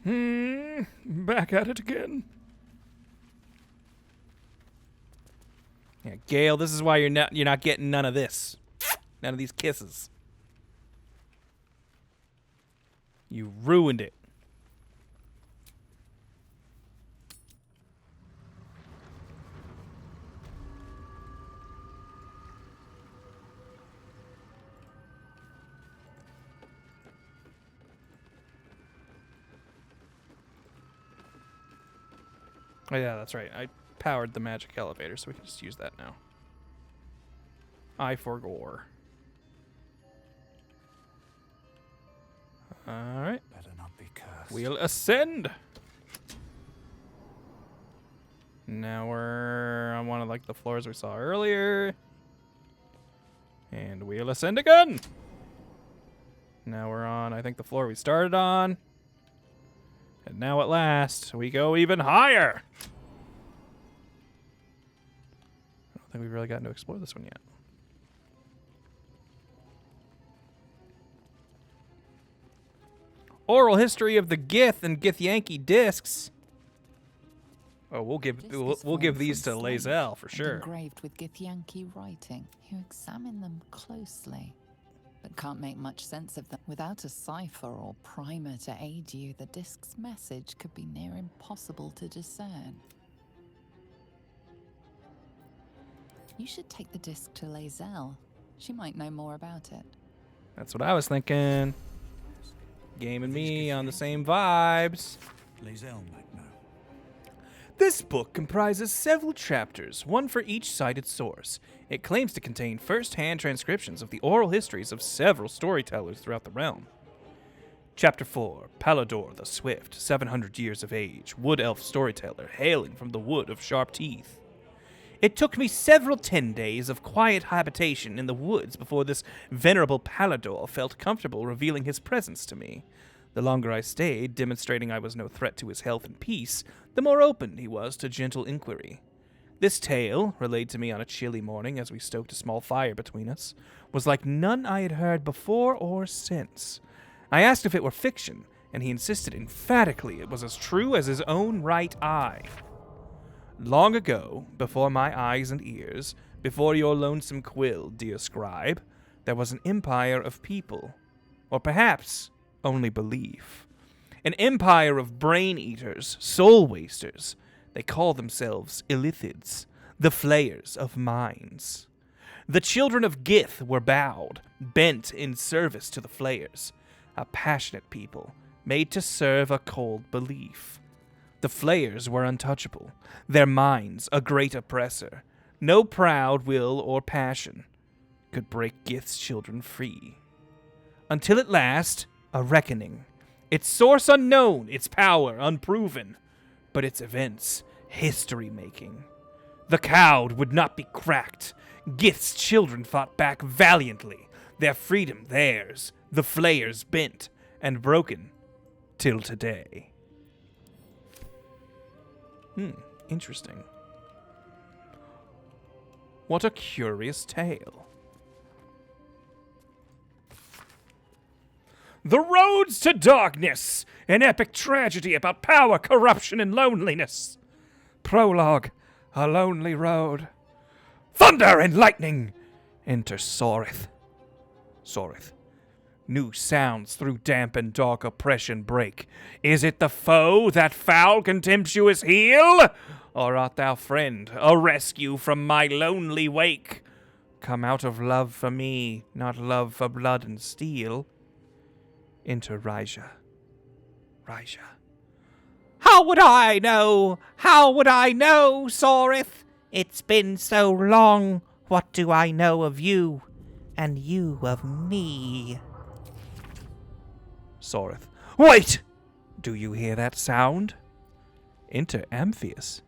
Back at it again. Yeah, Gale, this is why you're not getting none of this. None of these kisses. You ruined it. Oh yeah, that's right. I powered the magic elevator, so we can just use that now. I forgore. Alright. Better not be cursed. We'll ascend! Now we're on one of like the floors we saw earlier. And we'll ascend again! Now we're on, I think, the floor we started on. And now at last, we go even higher! I don't think we've really gotten to explore this one yet. Oral history of the Gith and Githyanki discs. Oh, we'll give these to Lae'zel for sure. Engraved with Githyanki writing. You examine them closely, but can't make much sense of them. Without a cipher or primer to aid you, the disc's message could be near impossible to discern. You should take the disc to Lae'zel. She might know more about it. That's what I was thinking. Game and me on the same vibes. Lae'zel might know. This book comprises several chapters, one for each cited source. It claims to contain first-hand transcriptions of the oral histories of several storytellers throughout the realm. Chapter 4, Palador the Swift, 700 years of age, wood elf storyteller hailing from the wood of sharp teeth. It took me several 10 days of quiet habitation in the woods before this venerable Palador felt comfortable revealing his presence to me. The longer I stayed, demonstrating I was no threat to his health and peace, the more open he was to gentle inquiry. This tale, relayed to me on a chilly morning as we stoked a small fire between us, was like none I had heard before or since. I asked if it were fiction, and he insisted emphatically it was as true as his own right eye. Long ago, before my eyes and ears, before your lonesome quill, dear scribe, there was an empire of people, or perhaps only belief. An empire of brain-eaters, soul-wasters. They call themselves Illithids, the flayers of minds. The children of Gith were bowed, bent in service to the flayers, a passionate people made to serve a cold belief. The flayers were untouchable, their minds a great oppressor. No proud will or passion could break Gith's children free. Until at last, a reckoning. Its source unknown, its power unproven, but its events history-making. The cowed would not be cracked. Gith's children fought back valiantly, their freedom theirs, the flayers bent and broken till today. Interesting. What a curious tale. The Roads to Darkness, an epic tragedy about power, corruption, and loneliness. Prologue, a lonely road. Thunder and lightning. Enter Sorith. Sorith. New sounds through damp and dark oppression break. Is it the foe, that foul, contemptuous heel? Or art thou friend, a rescue from my lonely wake? Come out of love for me, not love for blood and steel. Enter Raija. Raija. How would I know? How would I know, Sorith? It's been so long. What do I know of you, and you of me? Sorith. Wait! Do you hear that sound? Enter Amphius.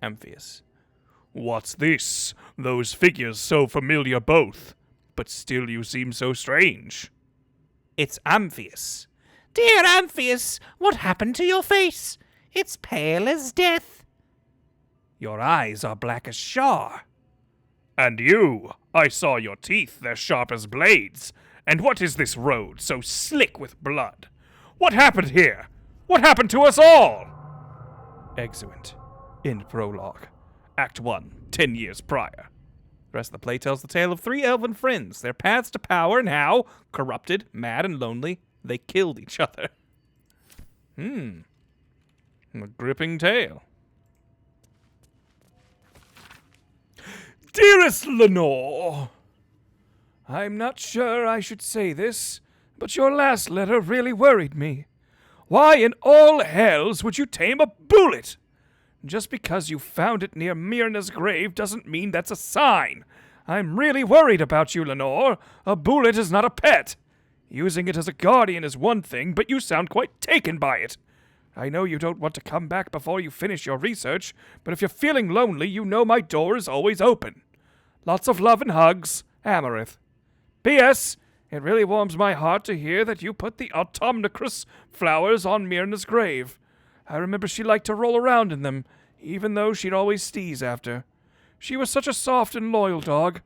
Amphius. What's this? Those figures so familiar both, but still you seem so strange. It's Amphius. Dear Amphius, what happened to your face? It's pale as death. Your eyes are black as char. And you, I saw your teeth, they're sharp as blades. And what is this road, so slick with blood? What happened here? What happened to us all? Exeunt. End prologue. Act 1, 10 years prior. The rest of the play tells the tale of 3 elven friends, their paths to power, and how, corrupted, mad, and lonely, they killed each other. A gripping tale. Dearest Lenore, I'm not sure I should say this, but your last letter really worried me. Why in all hells would you tame a bullet? Just because you found it near Myrna's grave doesn't mean that's a sign. I'm really worried about you, Lenore. A bullet is not a pet. Using it as a guardian is one thing, but you sound quite taken by it. I know you don't want to come back before you finish your research, but if you're feeling lonely, you know my door is always open. Lots of love and hugs, Amarith. P.S. It really warms my heart to hear that you put the autumnacris flowers on Myrna's grave. I remember she liked to roll around in them, even though she'd always sneeze after. She was such a soft and loyal dog.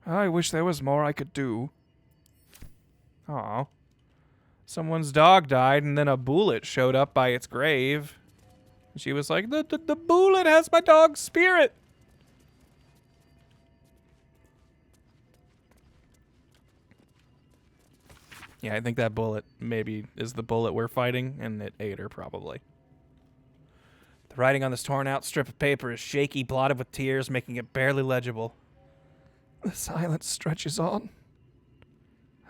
I wish there was more I could do. Aw. Someone's dog died and then a bullet showed up by its grave. She was like, the bullet has my dog's spirit. Yeah, I think that bullet maybe is the bullet we're fighting, and it ate her probably. The writing on this torn out strip of paper is shaky, blotted with tears, making it barely legible. The silence stretches on.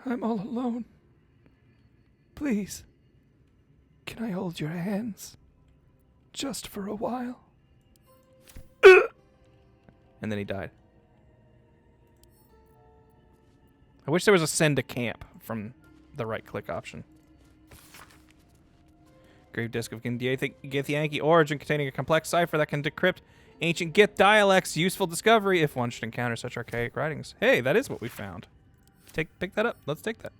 I'm all alone. Please, can I hold your hands? Just for a while. And then he died. I wish there was a send to camp from the right-click option. Grave Disk of Githyanki origin containing a complex cipher that can decrypt ancient Gith dialects. Useful discovery if one should encounter such archaic writings. Hey, that is what we found. Pick that up. Let's take that.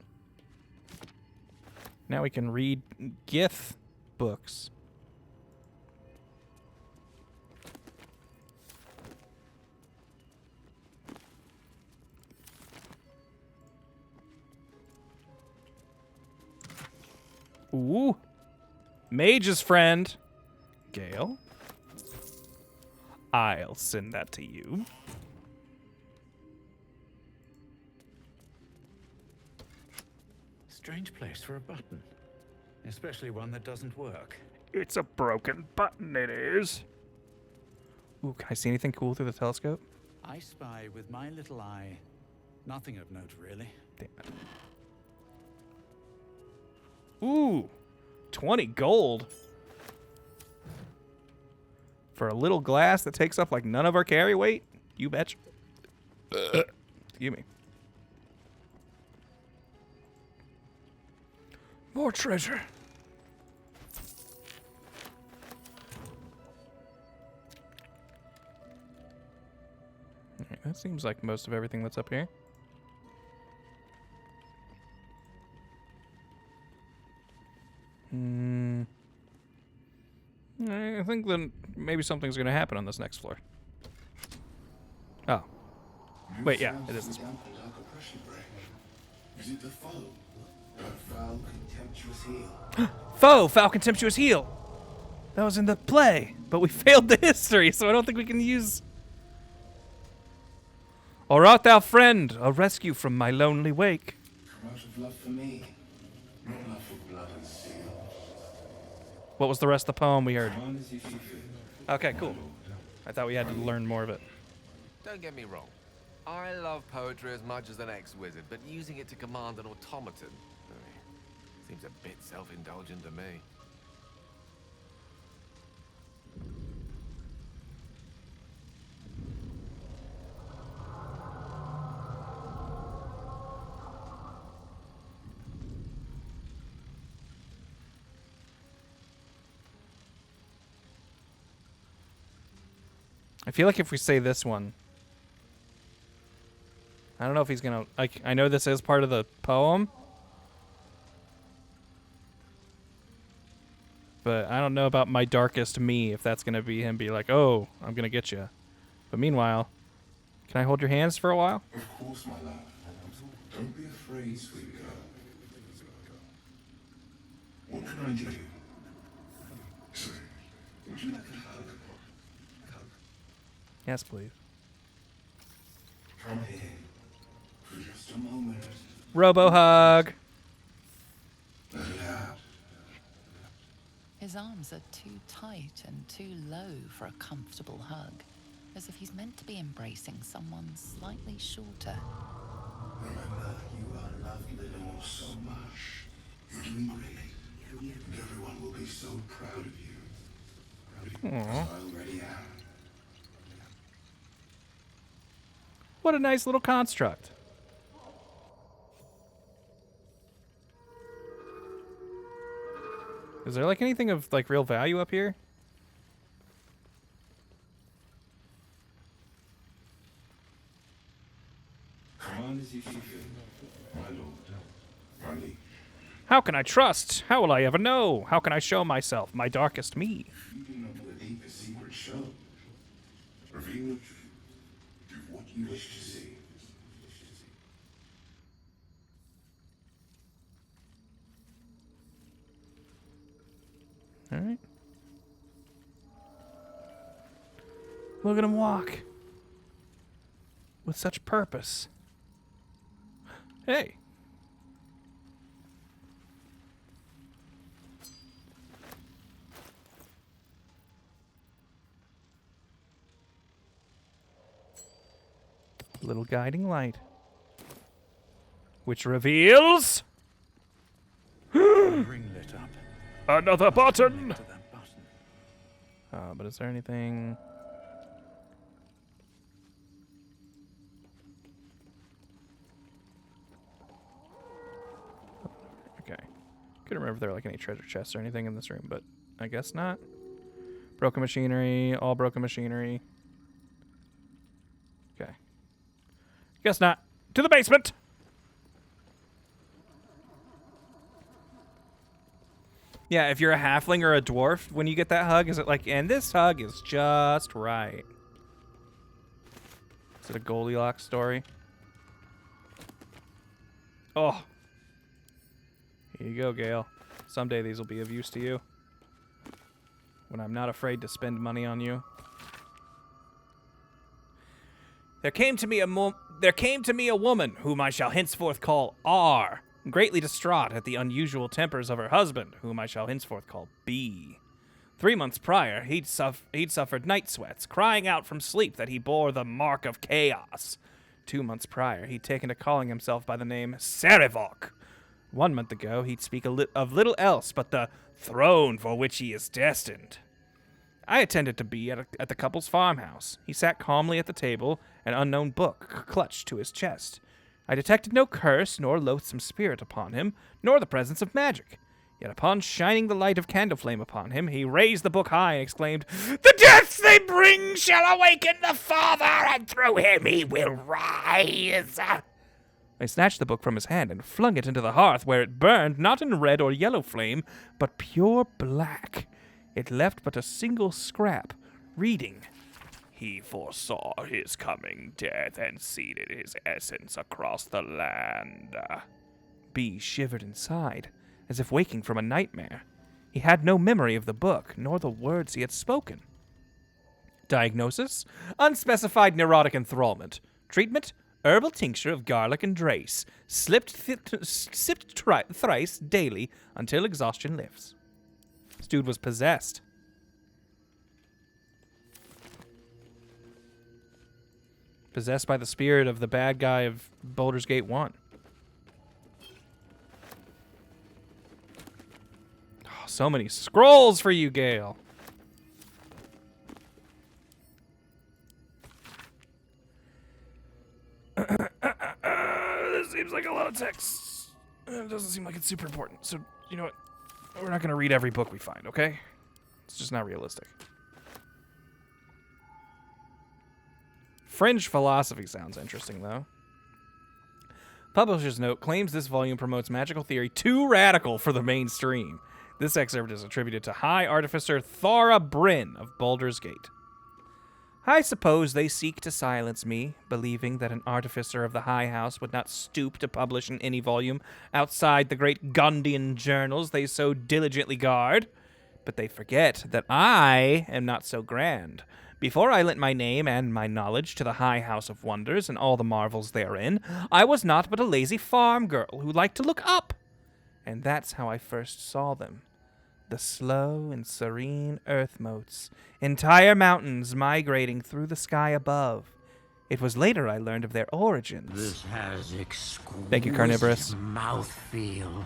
Now we can read Gith books. Ooh. Mage's friend. Gale. I'll send that to you. Strange place for a button. Especially one that doesn't work. It's a broken button, it is. Ooh, can I see anything cool through the telescope? I spy with my little eye. Nothing of note, really. Damn it. Ooh, 20 gold. For a little glass that takes up like none of our carry weight? You betcha. Excuse me. More treasure. Alright, that seems like most of everything that's up here. I think then maybe something's going to happen on this next floor. Oh. Wait, yeah, it is this one. Is it the foe? Foul, contemptuous heel. Foe, foul, contemptuous heel. That was in the play, but we failed the history, so I don't think we can use... Or art thou friend, a rescue from my lonely wake? Come out of love for me, not love for blood and steel. What was the rest of the poem we heard? One as if you feel. Okay, cool. I thought we had to learn more of it. Don't get me wrong. I love poetry as much as an ex-wizard, but using it to command an automaton seems a bit self-indulgent to me. I feel like if we say this one, I don't know if he's gonna, like, I know this is part of the poem, but I don't know about my darkest me, if that's gonna be him be like, oh, I'm gonna get you. But meanwhile, can I hold your hands for a while? Of course, my love. Don't be afraid, sweet girl. What can I do? Would you like a hug? Yes, please. Come in for just a moment. Robo hug. Let it out. His arms are too tight and too low for a comfortable hug, as if he's meant to be embracing someone slightly shorter. Remember, you are loved little so much. You're doing great. And everyone will be so proud of you. Aww. I already am. What a nice little construct. Is there like anything of like real value up here? Come on as you see fit, my lord. My liege. How can I trust? How will I ever know? How can I show myself, my darkest me? You do not know the deepest secret show. Reveal the truth. Do what you wish to see. All right. Look at him walk. With such purpose. Hey. Little guiding light. Which reveals Ring lit up. another button. Connect to that button. But is there anything? Okay. Couldn't remember if there were like any treasure chests or anything in this room, but I guess not. Broken machinery, all broken machinery. Okay. Guess not. To the basement! Yeah, if you're a halfling or a dwarf, when you get that hug, is it like, and this hug is just right? Is it a Goldilocks story? Oh. Here you go, Gale. Someday these will be of use to you. When I'm not afraid to spend money on you. There came to me a woman whom I shall henceforth call R, greatly distraught at the unusual tempers of her husband, whom I shall henceforth call B. 3 months prior, he'd suffered night sweats, crying out from sleep that he bore the mark of chaos. 2 months prior, he'd taken to calling himself by the name Sarivok. 1 month ago, he'd speak of little else but the throne for which he is destined. I attended to B at the couple's farmhouse. He sat calmly at the table, an unknown book clutched to his chest. I detected no curse nor loathsome spirit upon him, nor the presence of magic. Yet upon shining the light of candle flame upon him, he raised the book high and exclaimed, "The deaths they bring shall awaken the Father, and through him he will rise." I snatched the book from his hand and flung it into the hearth, where it burned not in red or yellow flame, but pure black. It left but a single scrap, reading, "He foresaw his coming death and seeded his essence across the land." B shivered inside, as if waking from a nightmare. He had no memory of the book, nor the words he had spoken. Diagnosis? Unspecified neurotic enthrallment. Treatment? Herbal tincture of garlic and drace, sipped thrice daily until exhaustion lifts. This dude was possessed. Possessed by the spirit of the bad guy of Baldur's Gate 1. Oh, so many scrolls for you, Gale. This seems like a lot of text. It doesn't seem like it's super important. So, you know what? We're not going to read every book we find, okay? It's just not realistic. Fringe philosophy sounds interesting, though. Publisher's note claims this volume promotes magical theory too radical for the mainstream. This excerpt is attributed to High Artificer Thora Bryn of Baldur's Gate. I suppose they seek to silence me, believing that an artificer of the High House would not stoop to publish in any volume outside the great Gundian journals they so diligently guard. But they forget that I am not so grand. Before I lent my name and my knowledge to the High House of Wonders and all the marvels therein, I was naught but a lazy farm girl who liked to look up. And that's how I first saw them. The slow and serene earth motes, entire mountains migrating through the sky above. It was later I learned of their origins. This has exquisite Thank you, Carnivorous. mouthfeel.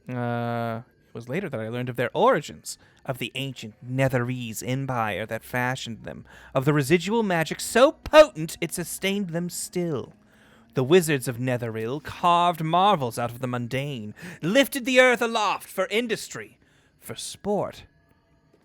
It was later that I learned of their origins, of the ancient Netherese empire that fashioned them, of the residual magic so potent it sustained them still. The wizards of Netheril carved marvels out of the mundane, lifted the earth aloft for industry, for sport.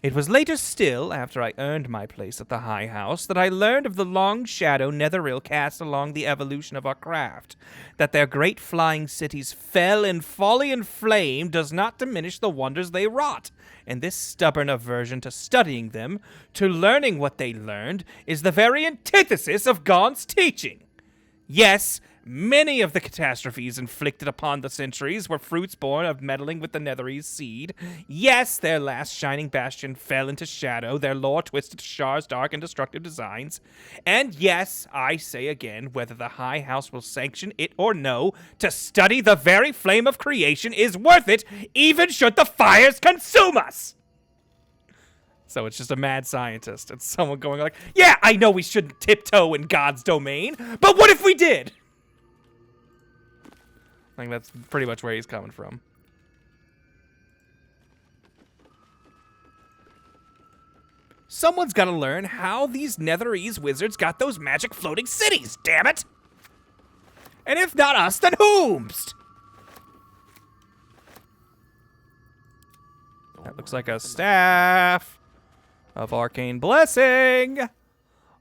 It was later still, after I earned my place at the High House, that I learned of the long shadow Netheril cast along the evolution of our craft, that their great flying cities fell in folly and flame does not diminish the wonders they wrought, and this stubborn aversion to studying them, to learning what they learned, is the very antithesis of Gaunt's teaching. Yes, many of the catastrophes inflicted upon the centuries were fruits born of meddling with the Netherese seed. Yes, their last shining bastion fell into shadow, their lore twisted to Shar's dark and destructive designs. And yes, I say again, whether the High House will sanction it or no, to study the very flame of creation is worth it, even should the fires consume us! So it's just a mad scientist. It's someone going like, yeah, I know we shouldn't tiptoe in God's domain, but what if we did? I think that's pretty much where he's coming from. Someone's got to learn how these Netherese wizards got those magic floating cities, damn it! And if not us, then whomst? That looks like a staff of arcane blessing.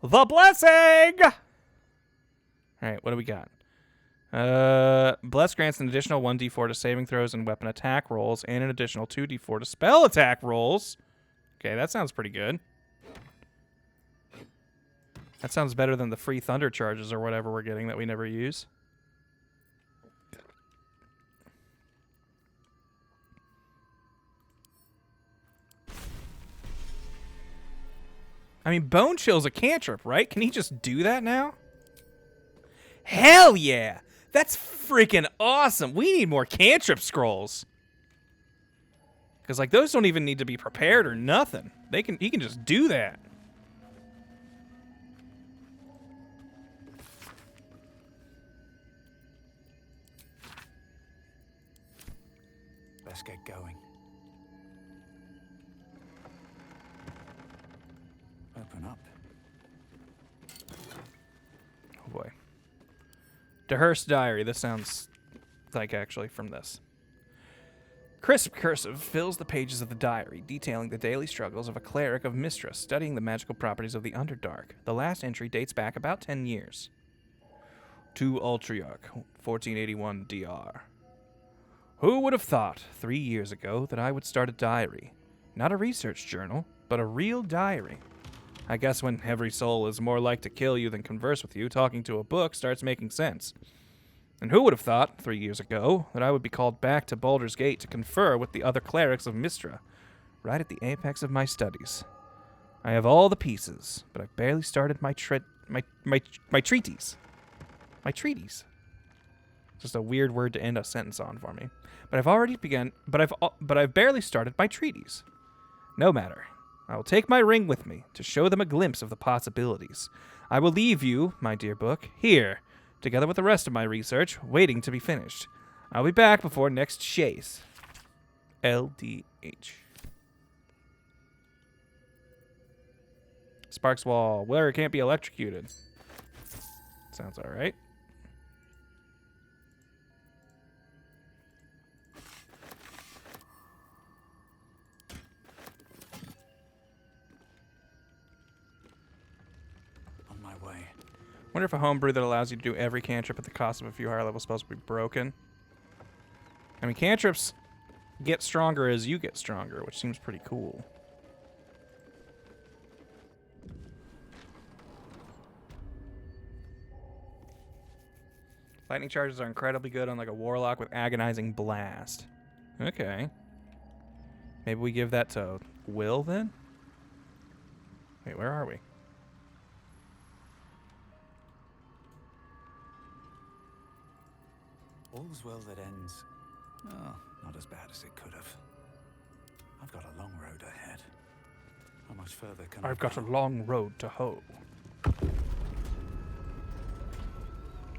The blessing! Alright, what do we got? Bless grants an additional 1d4 to saving throws and weapon attack rolls, and an additional 2d4 to spell attack rolls. Okay, that sounds pretty good. That sounds better than the free thunder charges or whatever we're getting that we never use. I mean, Bone Chill's a cantrip, right? Can he just do that now? Hell yeah! That's freaking awesome. We need more cantrip scrolls. Because, like, those don't even need to be prepared or nothing. He can just do that. Let's get going. Open up. Oh boy. DeHurst Diary. This sounds like actually from this. Crisp cursive fills the pages of the diary, detailing the daily struggles of a cleric of Mistra studying the magical properties of the Underdark. The last entry dates back about 10 years. To Ultriarch, 1481 DR. Who would have thought 3 years ago that I would start a diary? Not a research journal, but a real diary. I guess when every soul is more like to kill you than converse with you, talking to a book starts making sense. And who would have thought, 3 years ago, that I would be called back to Baldur's Gate to confer with the other clerics of Mistra, right at the apex of my studies. I have all the pieces, but I've barely started my treatise. My treatise. Just a weird word to end a sentence on for me. But I've already begun. But I've barely started my treatise. No matter. I will take my ring with me to show them a glimpse of the possibilities. I will leave you, my dear book, here, together with the rest of my research, waiting to be finished. I'll be back before next chase. LDH. Sparks wall, where it can't be electrocuted. Sounds alright. On my way. Wonder if a homebrew that allows you to do every cantrip at the cost of a few higher level spells will be broken. I mean, cantrips get stronger as you get stronger, which seems pretty cool. Lightning charges are incredibly good on like a warlock with agonizing blast. Okay. Maybe we give that to Will then? Wait, where are we? All's well that ends. Oh, not as bad as it could have. I've got a long road ahead. How much further can I I've got a go? long road to hoe.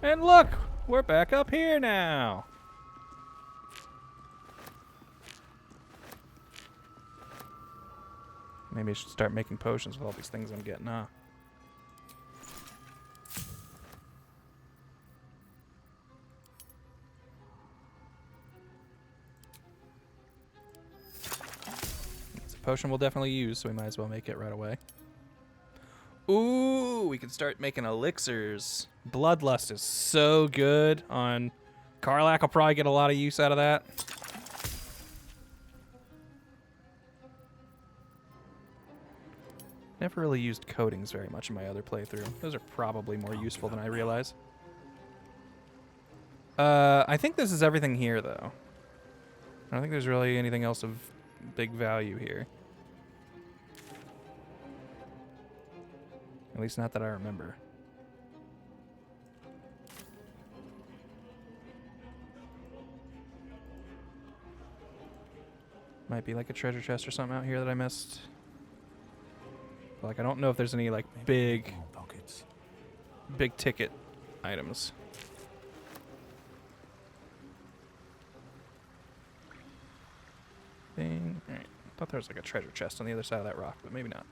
And look! We're back up here now! Maybe I should start making potions with all these things I'm getting, huh? It's a potion we'll definitely use, so we might as well make it right away. Ooh, we can start making elixirs. Bloodlust is so good on... Karlach will probably get a lot of use out of that. Never really used coatings very much in my other playthrough. Those are probably more useful than I realize. I think this is everything here, though. I don't think there's really anything else of big value here. At least not that I remember. Might be like a treasure chest or something out here that I missed. But, like, I don't know if there's any, like, big More pockets. ticket items. Thing. Alright. Thought there was like a treasure chest on the other side of that rock, but maybe not.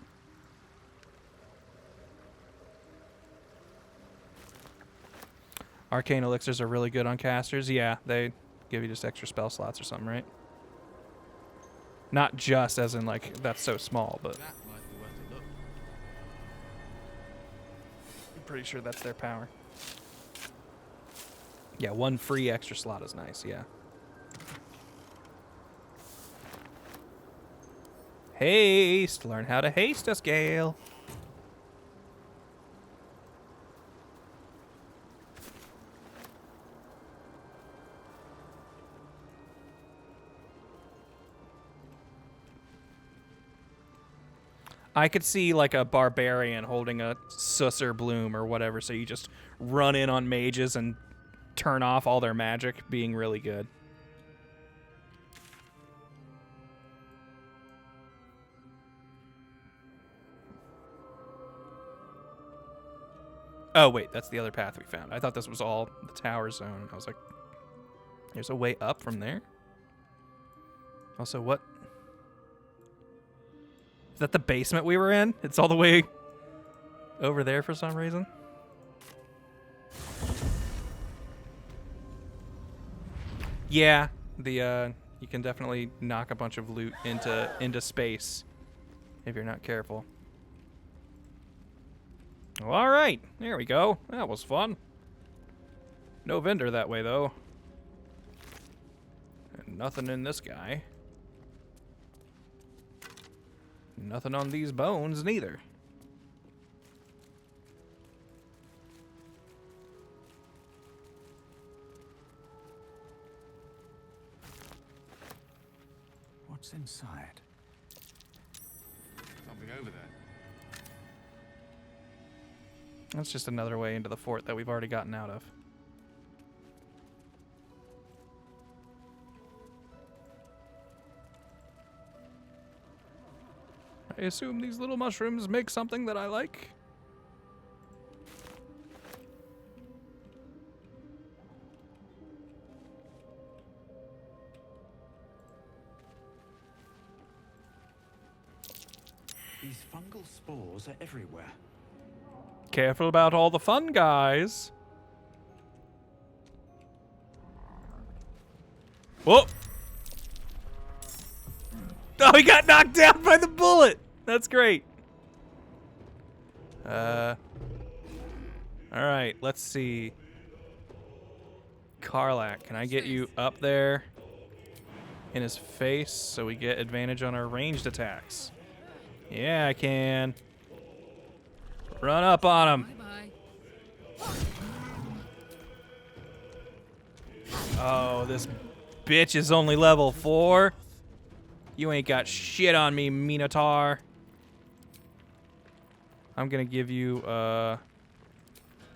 Arcane elixirs are really good on casters. Yeah, they give you just extra spell slots or something, right? Not just as in, like, that's so small, but That might be worth a look. I'm pretty sure that's their power. Yeah, one free extra slot is nice, yeah. Haste! Learn how to haste us, Gale. I could see like a barbarian holding a Susser Bloom or whatever, so you just run in on mages and turn off all their magic, being really good. Oh, wait, that's the other path we found. I thought this was all the tower zone. I was like, there's a way up from there? Also, what? Is that the basement we were in? It's all the way over there for some reason? Yeah, the you can definitely knock a bunch of loot into space if you're not careful. Well, all right, there we go. That was fun. No vendor that way though. And nothing in this guy. Nothing on these bones neither. What's inside? Something over there. That's just another way into the fort that we've already gotten out of. I assume these little mushrooms make something that I like. These fungal spores are everywhere. Careful about all the fun guys. Whoa! Oh, he got knocked down by the bullet. That's great. All right, let's see. Karlach, can I get you up there in his face so we get advantage on our ranged attacks? Yeah, I can. Run up on him. Bye-bye. Oh, this bitch is only level 4. You ain't got shit on me, Minotaur. I'm gonna give you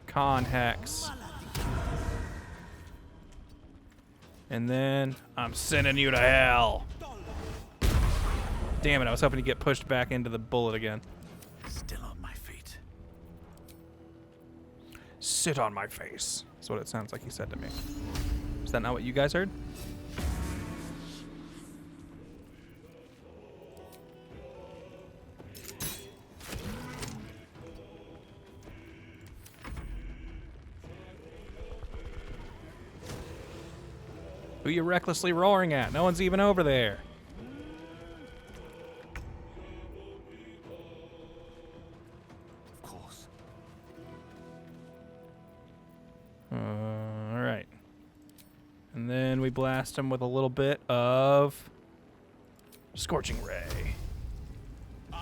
Con Hex. And then I'm sending you to hell. Damn it, I was hoping to get pushed back into the bullet again. Still on my feet. Sit on my face. That's what it sounds like he said to me. Is that not what you guys heard? Who you recklessly roaring at? No one's even over there. Of course. All right. And then we blast him with a little bit of Scorching Ray. Oh,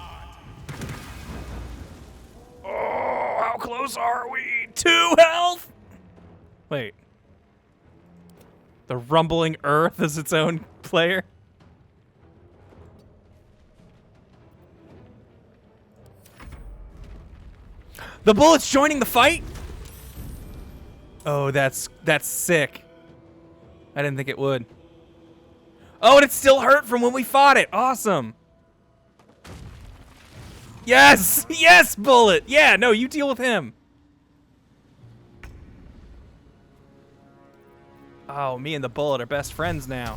how close are we? 2 health? Wait. The Rumbling Earth is its own player? The bullet's joining the fight? Oh, that's sick. I didn't think it would. Oh, and it still hurt from when we fought it. Awesome. Yes! Yes, Bullet! Yeah, no, you deal with him. Oh, me and the Bullet are best friends now.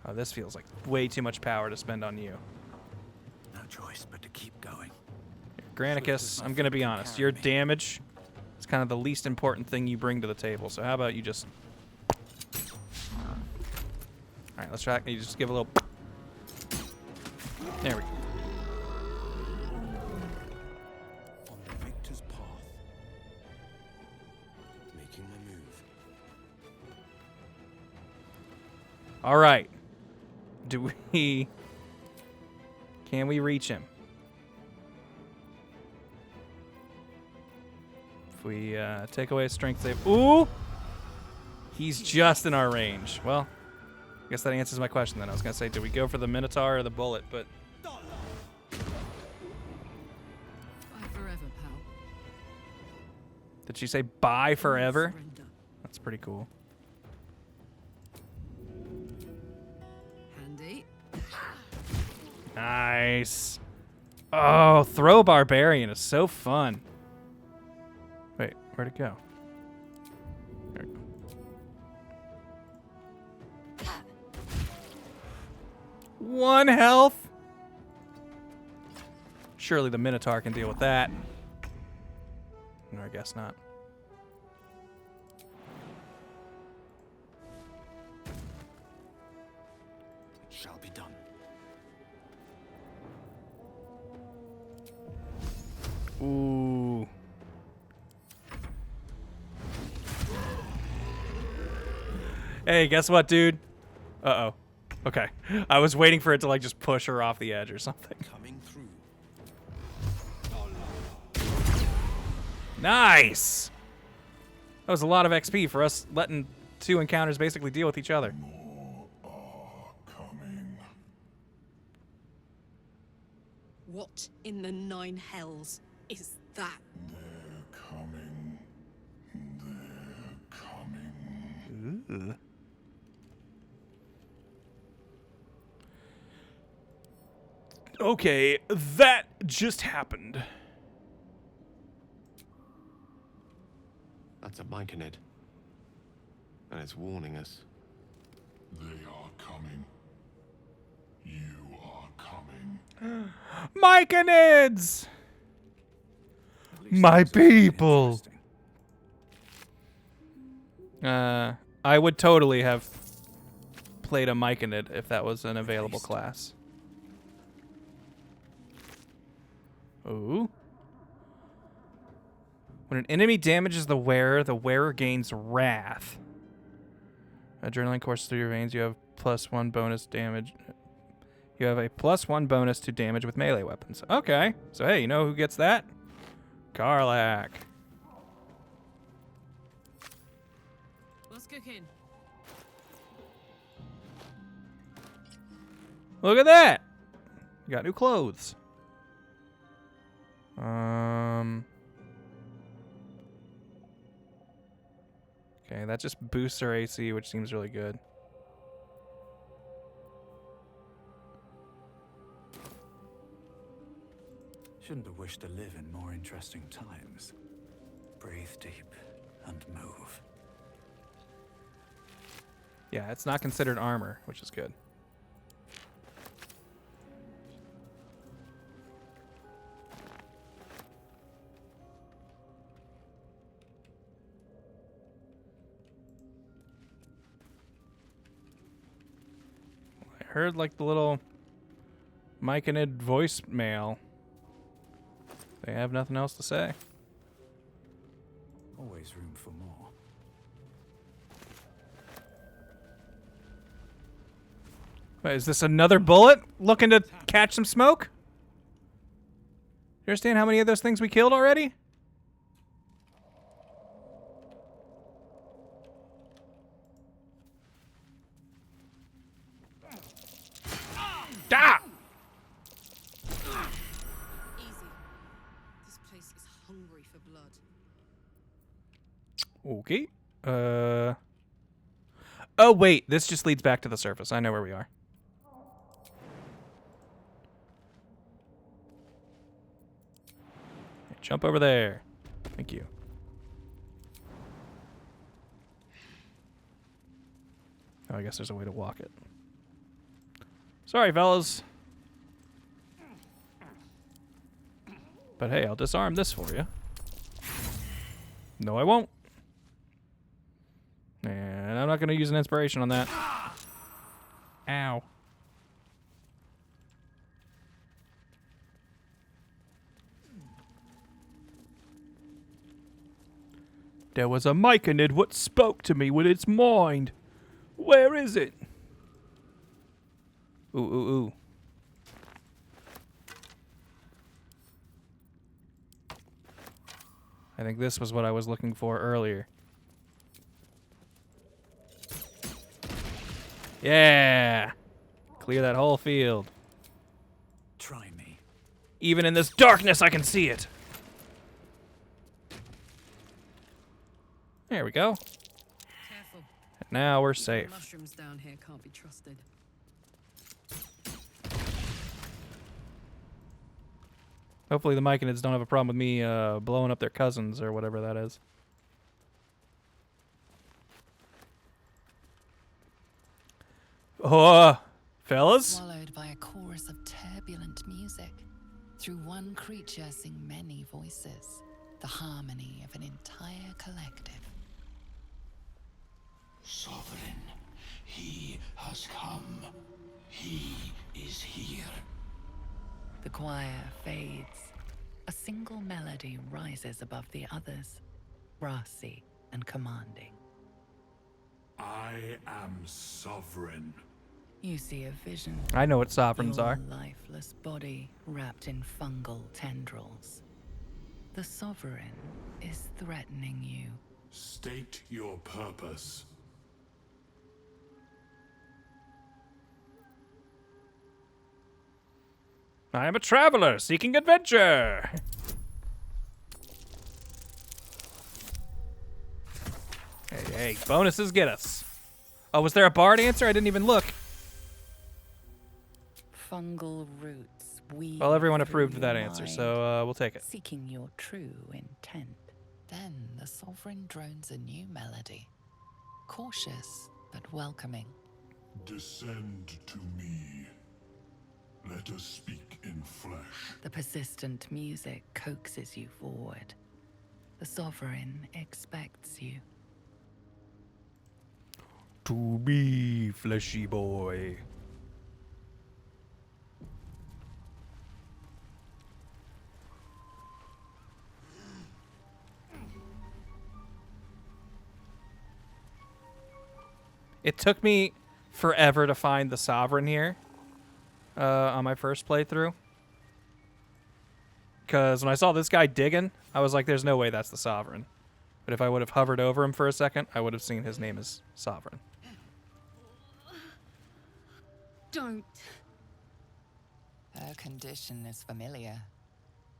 Oh, this feels like way too much power to spend on you. No choice but to keep going. Granticus, I'm gonna be honest. Your damage is kind of the least important thing you bring to the table. So how about you just... Alright, let's try. You just give a little... There we go. On the victor's path. Making my move. Alright. Do we... Can we reach him? If we take away his strength save... Ooh! He's just in our range. Well, I guess that answers my question then. I was going to say, do we go for the Minotaur or the Bullet? But... Bye forever, pal. Did she say bye forever? Surrender. That's pretty cool. Handy. Nice. Oh, throw barbarian is so fun. Wait, where'd it go? There we go. One health. Surely the Minotaur can deal with that. No, I guess not. It shall be done. Ooh. Hey, guess what, dude? Uh-oh. Okay. I was waiting for it to, like, just push her off the edge or something. Coming through. Nice! That was a lot of XP for us letting 2 encounters basically deal with each other. More are coming. What in the 9 hells is that? They're coming. They're coming. Okay, that just happened. That's a Myconid. And it's warning us. They are coming. You are coming. Myconids! My people! I would totally have played a Myconid if that was an available class. Ooh. When an enemy damages the wearer gains wrath. Adrenaline courses through your veins. You have +1 bonus damage. You have a +1 bonus to damage with melee weapons. Okay. So, hey, you know who gets that? Karlak. What's cooking? Look at that! You got new clothes. Okay, that just boosts our AC, which seems really good. Shouldn't have wished to live in more interesting times. Breathe deep and move. Yeah, it's not considered armor, which is good. I heard like the little Myconid voicemail. They have nothing else to say. Always room for more. Wait, is this another bullet looking to catch some smoke? You understand how many of those things we killed already? Ah! Easy. This place is hungry for blood. Okay. Oh, wait. This just leads back to the surface. I know where we are. Okay, jump over there. Thank you. Oh, I guess there's a way to walk it. Sorry, fellas. But hey, I'll disarm this for you. No, I won't. And I'm not going to use an inspiration on that. Ow. There was a Myconid what spoke to me with its mind. Where is it? Ooh, ooh, ooh. I think this was what I was looking for earlier. Yeah! Clear that whole field. Try me. Even in this darkness, I can see it. There we go. Careful. Now we're safe. Mushrooms down here can't be trusted. Hopefully the Myconids don't have a problem with me blowing up their cousins or whatever that is. Oh, fellas? Swallowed by a chorus of turbulent music. Through one creature sing many voices. The harmony of an entire collective. Sovereign, he has come. He is here. The choir fades. A single melody rises above the others, brassy and commanding. I am sovereign. You see a vision. I know what sovereigns Your are. lifeless body wrapped in fungal tendrils. The sovereign is threatening you. State your purpose. I am a traveler seeking adventure. Hey, hey, bonuses get us. Oh, was there a bard answer? I didn't even look. Fungal roots weave. Well, everyone through approved of that your answer, mind, so we'll take it. seeking your true intent. Then the sovereign drones a new melody, cautious but welcoming. Descend to me. Let us speak in flesh. The persistent music coaxes you forward. The sovereign expects you. To be fleshy boy. It took me forever to find the sovereign here on my first playthrough. Because when I saw this guy digging, I was like, there's no way that's the sovereign. But if I would have hovered over him for a second, I would have seen his name is Sovereign. Don't. Her condition is familiar.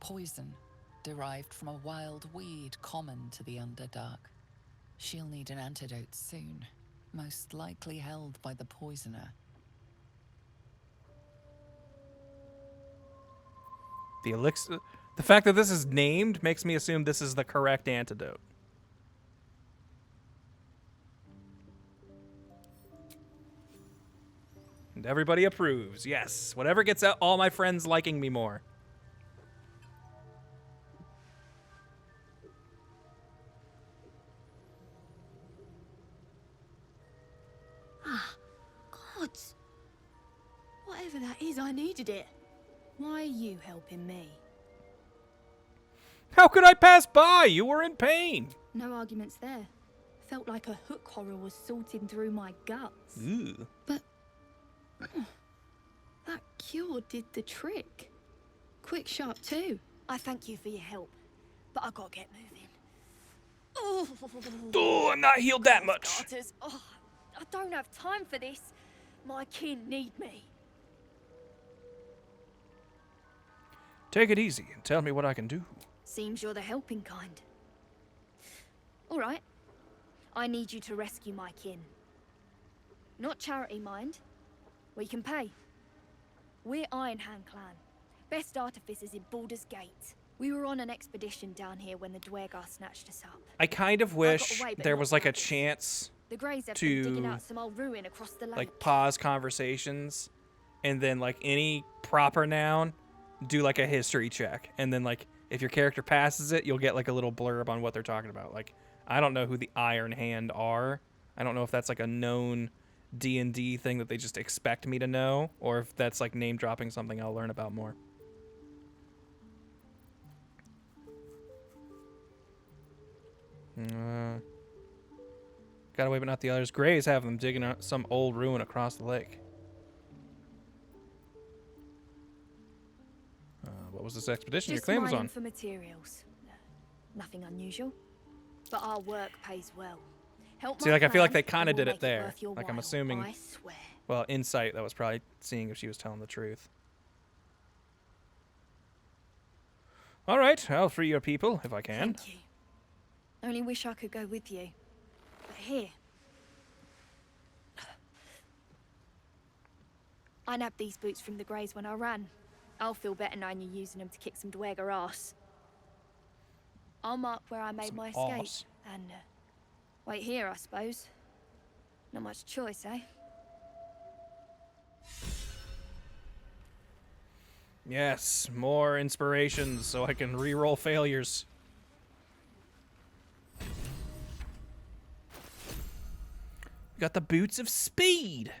Poison, derived from a wild weed common to the Underdark. She'll need an antidote soon, most likely held by the poisoner. The elixir... The fact that this is named makes me assume this is the correct antidote. And everybody approves. Yes. Whatever gets out all my friends liking me more. Gods. Whatever that is, I needed it. Why are you helping me? How could I pass by? You were in pain. No arguments there. Felt like a hook horror was sorting through my guts. Ooh. But that cure did the trick. Quick, sharp too. I thank you for your help, but I gotta get moving. Oh, I'm not healed that much. Starters. Oh, I don't have time for this. My kin need me. Take it easy and tell me what I can do. Seems you're the helping kind. All right. I need you to rescue my kin. Not charity, mind. We can pay. We're Ironhand clan. Best artificers in Baldur's Gate. We were on an expedition down here when the Dwergar snatched us up. I kind of wish away, but there not was like a twice. chance The Greys have to, been digging out some old ruin across the lake. like, pause conversations and then like any proper noun, do like a history check, and then like if your character passes it, you'll get like a little blurb on what they're talking about. Like, I don't know who the Iron Hand are. I don't know if that's like a known D&D thing that they just expect me to know, or if that's like name dropping something I'll learn about more. Got away but not the others. Greys have them digging out some old ruin across the lake. What was this expedition your Just claim was mining on? for materials. Nothing unusual. But our work pays well. Help See, my like, I feel like clan, they kinda and we'll did it make there. worth your Like, I'm while, assuming- I swear. Well, insight, that was probably seeing if she was telling the truth. All right, I'll free your people if I can. Thank you. Only wish I could go with you. But here. I nabbed these boots from the Greys when I ran. I'll feel better knowing you're using them to kick some Dwergar ass. I'll mark where I made Some my escape. arse. And wait here, I suppose. Not much choice, eh? Yes, more inspirations so I can re-roll failures. Got the boots of speed.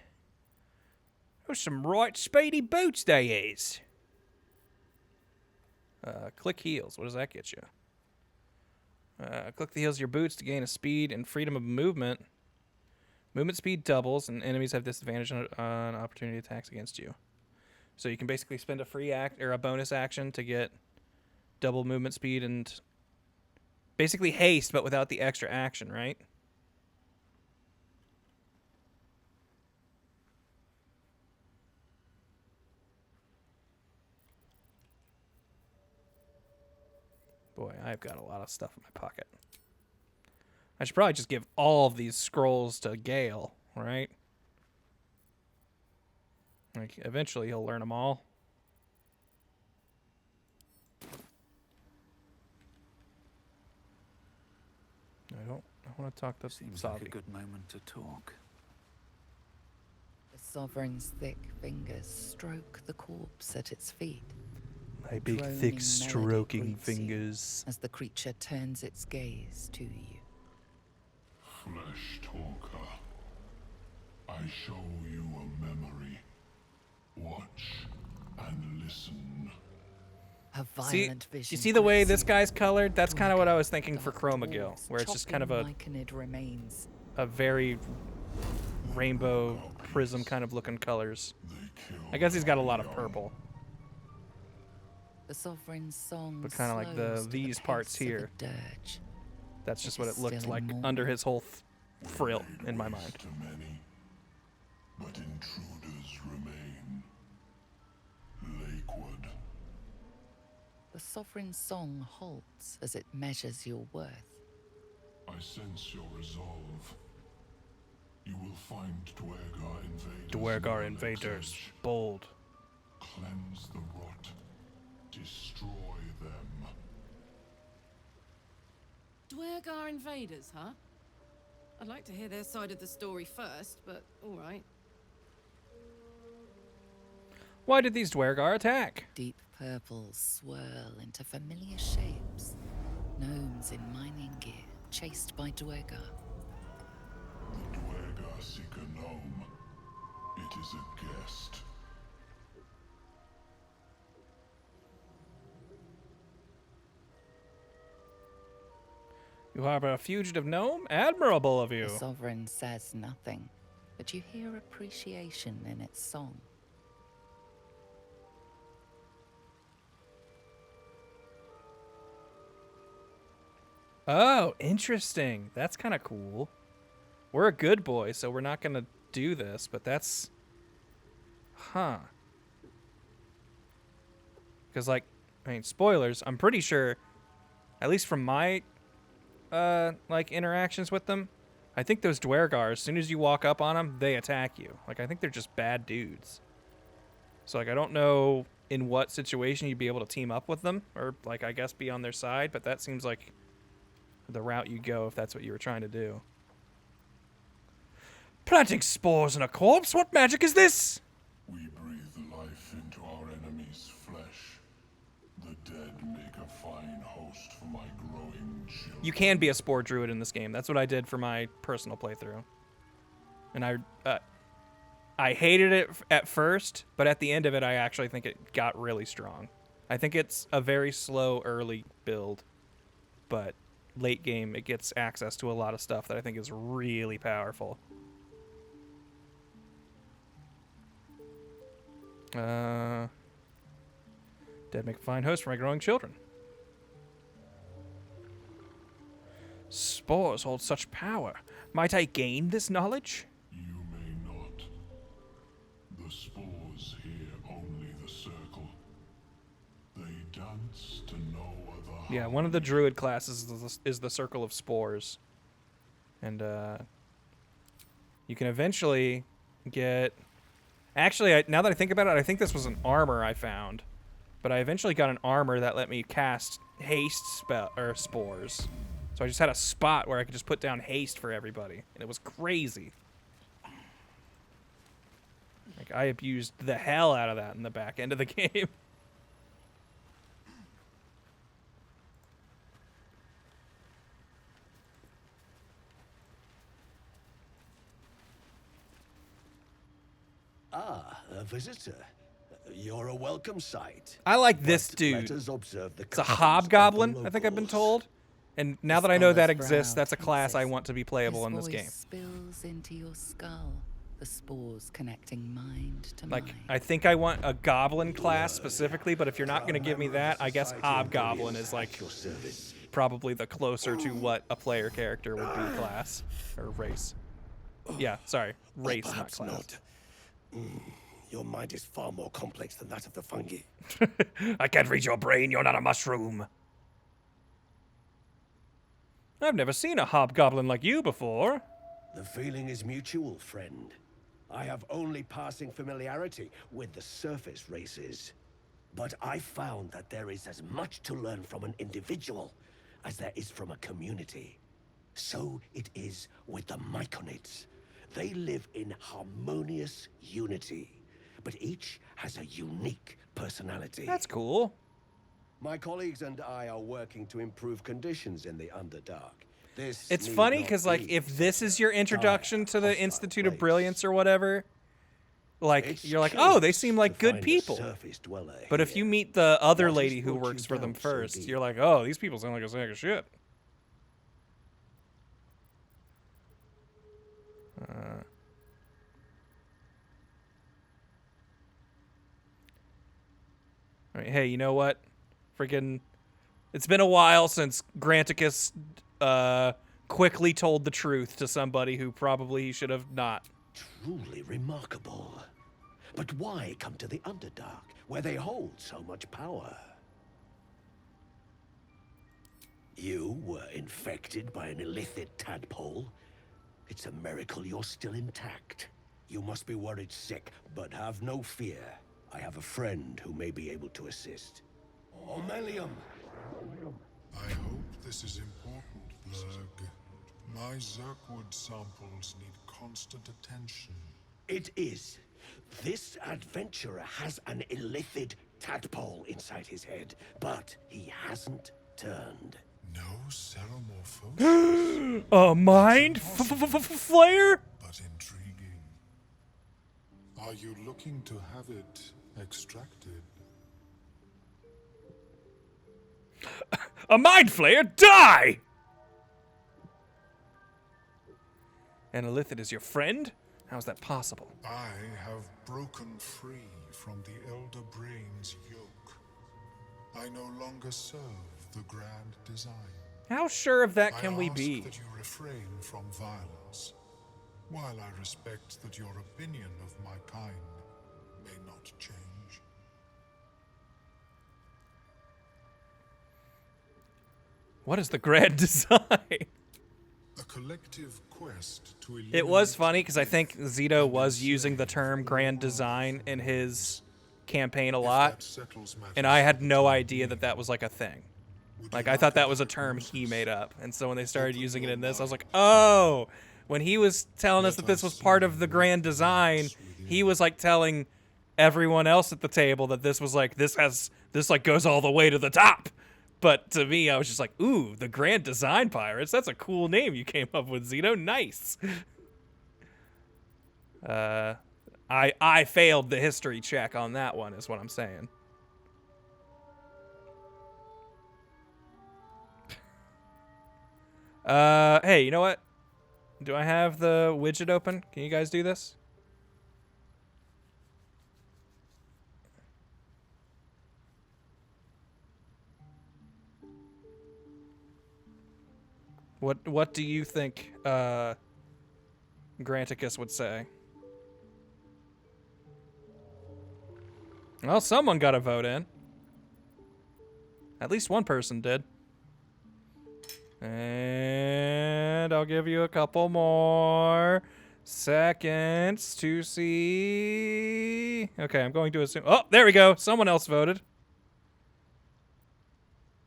Those some right speedy boots they is. Click heels. What does that get you? Click the heels of your boots to gain a speed and freedom of movement. Movement speed doubles, and enemies have disadvantage on opportunity attacks against you. So you can basically spend a free act or a bonus action to get double movement speed and basically haste, but without the extra action, right? Boy, I've got a lot of stuff in my pocket. I should probably just give all of these scrolls to Gale, right? Like, eventually he'll learn them all. I want to talk to Seems Savi. like a good moment to talk. The Sovereign's thick fingers stroke the corpse at its feet. My big, Droning thick, melody stroking greets you fingers. as the creature turns its gaze to you. Flesh talker, I show you a memory. Watch and listen. A See, violent vision you see the way grips this you. guy's colored? That's kind of what I was thinking for Dark Chromagill, walls where it's just kind of chopping lichened remains. a very rainbow prism kind of looking colors. They kill I guess he's got a lot of purple. The Sovereign's song But kinda like slows to these the parts pace of a here. dirge. That's just It what is it looked still like immortal. under his whole frill in my mind. To many, but intruders remain. Lakewood. The Sovereign Song halts as it measures your worth. I sense your resolve. You will find Dwergar invaders. Dwergar near invaders, Lake's Edge. bold. Cleanse the rot. Destroy them. Dwergar invaders, huh? I'd like to hear their side of the story first, but all right. Why did these Dwergar attack? Deep purples swirl into familiar shapes. Gnomes in mining gear, chased by Dwergar. The Dwergar seek a gnome. It is a guest. You harbor a fugitive gnome? Admirable of you. The Sovereign says nothing, but you hear appreciation in its song. Oh, interesting. That's kind of cool. We're a good boy, so we're not going to do this, but that's... Huh. Because, like, I mean, spoilers, I'm pretty sure, at least from my, like, interactions with them, I think those Dwergar, as soon as you walk up on them, they attack you. Like, I think they're just bad dudes. So, like, I don't know in what situation you'd be able to team up with them, or, like, I guess be on their side, but that seems like the route you go if that's what you were trying to do. Planting spores in a corpse? What magic is this? We breathe life into our enemy's flesh. The dead make a fine host for my growing children. You can be a spore druid in this game. That's what I did for my personal playthrough. And I hated it at first, but at the end of it, I actually think it got really strong. I think it's a very slow early build, but late game, it gets access to a lot of stuff that I think is really powerful. Dead make a fine host for my growing children. Spores hold such power. Might I gain this knowledge? You may not. The spores hear only the circle. They dance to no other. Yeah, one of the druid classes is the Circle of Spores. And, you can eventually get... Actually, now that I think about it, I think this was an armor I found. But I eventually got an armor that let me cast haste spores. So I just had a spot where I could just put down haste for everybody. And it was crazy. Like, I abused the hell out of that in the back end of the game. Ah, a visitor. You're a welcome sight. I like this But dude. let us observe the It's a customs of the hobgoblin, I think I've been locals. told. And now that I know that Scholar's exists, brow that's a class I tenses. want to be playable His in this voice game. spills into your skull, the spores connecting mind to Like, mind. I think I want a goblin class specifically, but if you're not going to give me that, I guess hobgoblin is like Your service. probably the closer to what a player character would be class or race. Yeah, sorry, race, not Perhaps class. not. Your mind is far more complex than that of the fungi. I can't read your brain. You're not a mushroom. I've never seen a hobgoblin like you before. The feeling is mutual, friend. I have only passing familiarity with the surface races. But I found that there is as much to learn from an individual as there is from a community. So it is with the Myconids. They live in harmonious unity, but each has a unique personality. That's cool. My colleagues and I are working to improve conditions in the Underdark. This It's need funny not because, like, be if this is your introduction to the hostile Institute of place. Brilliance or whatever, like, It's you're like, oh, they curious seem like to good find a people. surface dweller But if here. you meet the other What has lady who brought you works for them down so first, deep? you're like, oh, these people sound like a sack of shit. I mean, hey, you know what? Freaking, it's been a while since Granticus quickly told the truth to somebody who probably he should have not. Truly remarkable. But why come to the Underdark, where they hold so much power? You were infected by an illithid tadpole? It's a miracle you're still intact. You must be worried sick, but have no fear. I have a friend who may be able to assist. Omelium! I hope this is important, Blurg. My Zerkwood samples need constant attention. It is. This adventurer has an illithid tadpole inside his head, but he hasn't turned. No ceremorphosis. A mind flayer? But intriguing. Are you looking to have it extracted? A mind flayer? Die! And Illithid is your friend? How's that possible? I have broken free from the Elder Brain's yoke. I no longer serve the grand design. How sure of that can we I be? ask that you refrain from violence, while I respect that your opinion of my kind may not change. What is the grand design? A collective quest to It was funny because I think Zito was using the term grand design in his campaign a lot, and I had no idea that that was like a thing. Like, I thought that was a term he made up, and so when they started using it in this, I was like, oh! When he was telling us that this was part of the grand design, he was like telling everyone else at the table that this was like, this like goes all the way to the top. But to me, I was just like, ooh, the Grand Design Pirates. That's a cool name you came up with, Zito. Nice. I failed the history check on that one, is what I'm saying. Hey, you know what? Do I have the widget open? Can you guys do this? What do you think Granticus would say? Well, someone got a vote in. At least one person did. And I'll give you a couple more seconds to see. Okay, I'm going to assume. Oh, there we go. Someone else voted.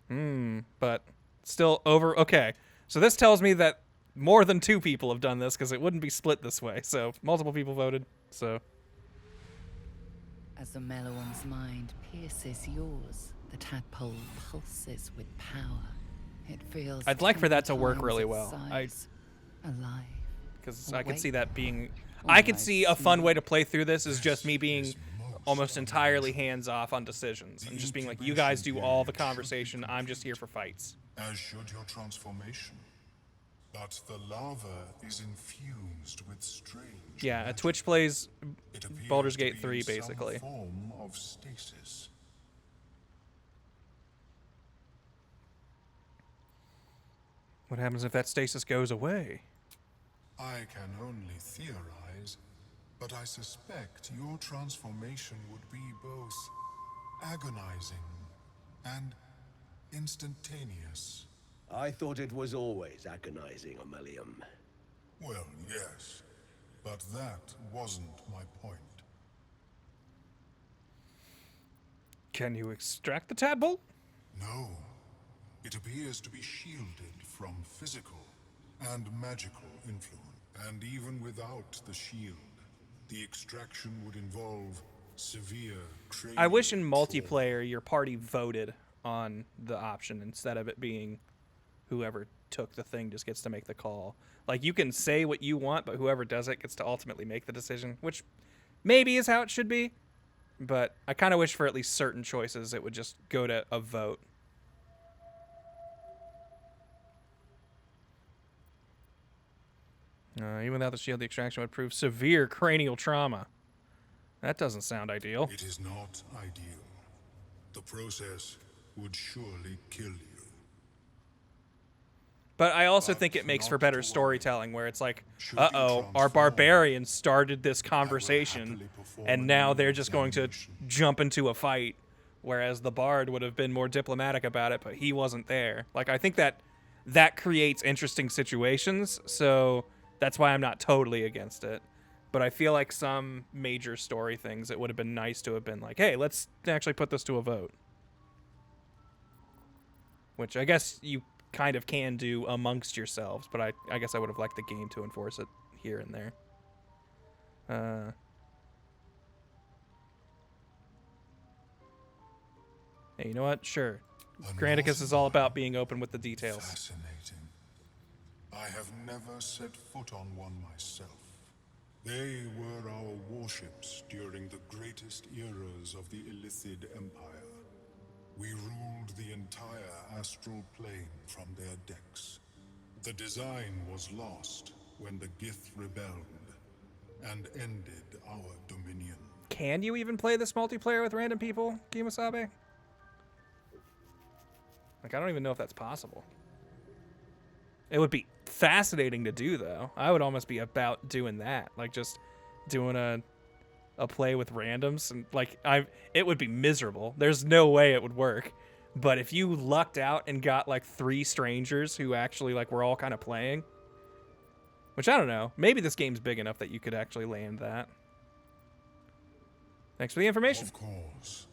But still over. Okay. So this tells me that more than 2 people have done this because it wouldn't be split this way. So multiple people voted. So as the Meloan's mind pierces yours, the tadpole pulses with power. It feels. I'd like for that to work really well. Alive. Because I could see that being. I could see a fun way to play through this is just me being almost entirely hands off on decisions and just being like, you guys do all the conversation. I'm just here for fights. As should your transformation. But the lava is infused with strange. Yeah, Twitch plays Baldur's Gate 3 Some basically. form of stasis. What happens if that stasis goes away? I can only theorize, but I suspect your transformation would be both agonizing and instantaneous. I thought it was always agonizing, Omelium. Well, yes, but that wasn't my point. Can you extract the tadpole? No. It appears to be shielded from physical and magical influence. And even without the shield, the extraction would involve severe cranial I wish in multiplayer your party voted on the option instead of it being whoever took the thing just gets to make the call. Like, you can say what you want, but whoever does it gets to ultimately make the decision, which maybe is how it should be. But I kind of wish for at least certain choices it would just go to a vote. Even without the shield, the extraction would prove severe cranial trauma. That doesn't sound ideal. It is not ideal. The process would surely kill you. But I also But think it makes for not better to worry. storytelling, where it's like, Should you uh-oh, our transform, barbarians started this I will conversation, happily perform and a now new they're just going to examination. jump into a fight, whereas the bard would have been more diplomatic about it, but he wasn't there. Like, I think that creates interesting situations, so that's why I'm not totally against it. But I feel like some major story things, it would have been nice to have been like, hey, let's actually put this to a vote. Which I guess you kind of can do amongst yourselves, but I guess I would have liked the game to enforce it here and there. Hey, you know what? Sure. Granticus is all about being open with the details. Fascinating. I have never set foot on one myself. They were our warships during the greatest eras of the Illithid Empire. We ruled the entire astral plane from their decks. The design was lost when the Gith rebelled and ended our dominion. Can you even play this multiplayer with random people, Kimasabe? Like, I don't even know if that's possible. It would be fascinating to do, though. I would almost be about doing that. Like, just doing a play with randoms. And, like, it would be miserable. There's no way it would work. But if you lucked out and got, like, 3 strangers who actually, like, were all kind of playing. Which, I don't know. Maybe this game's big enough that you could actually land that. Thanks for the information. Of course.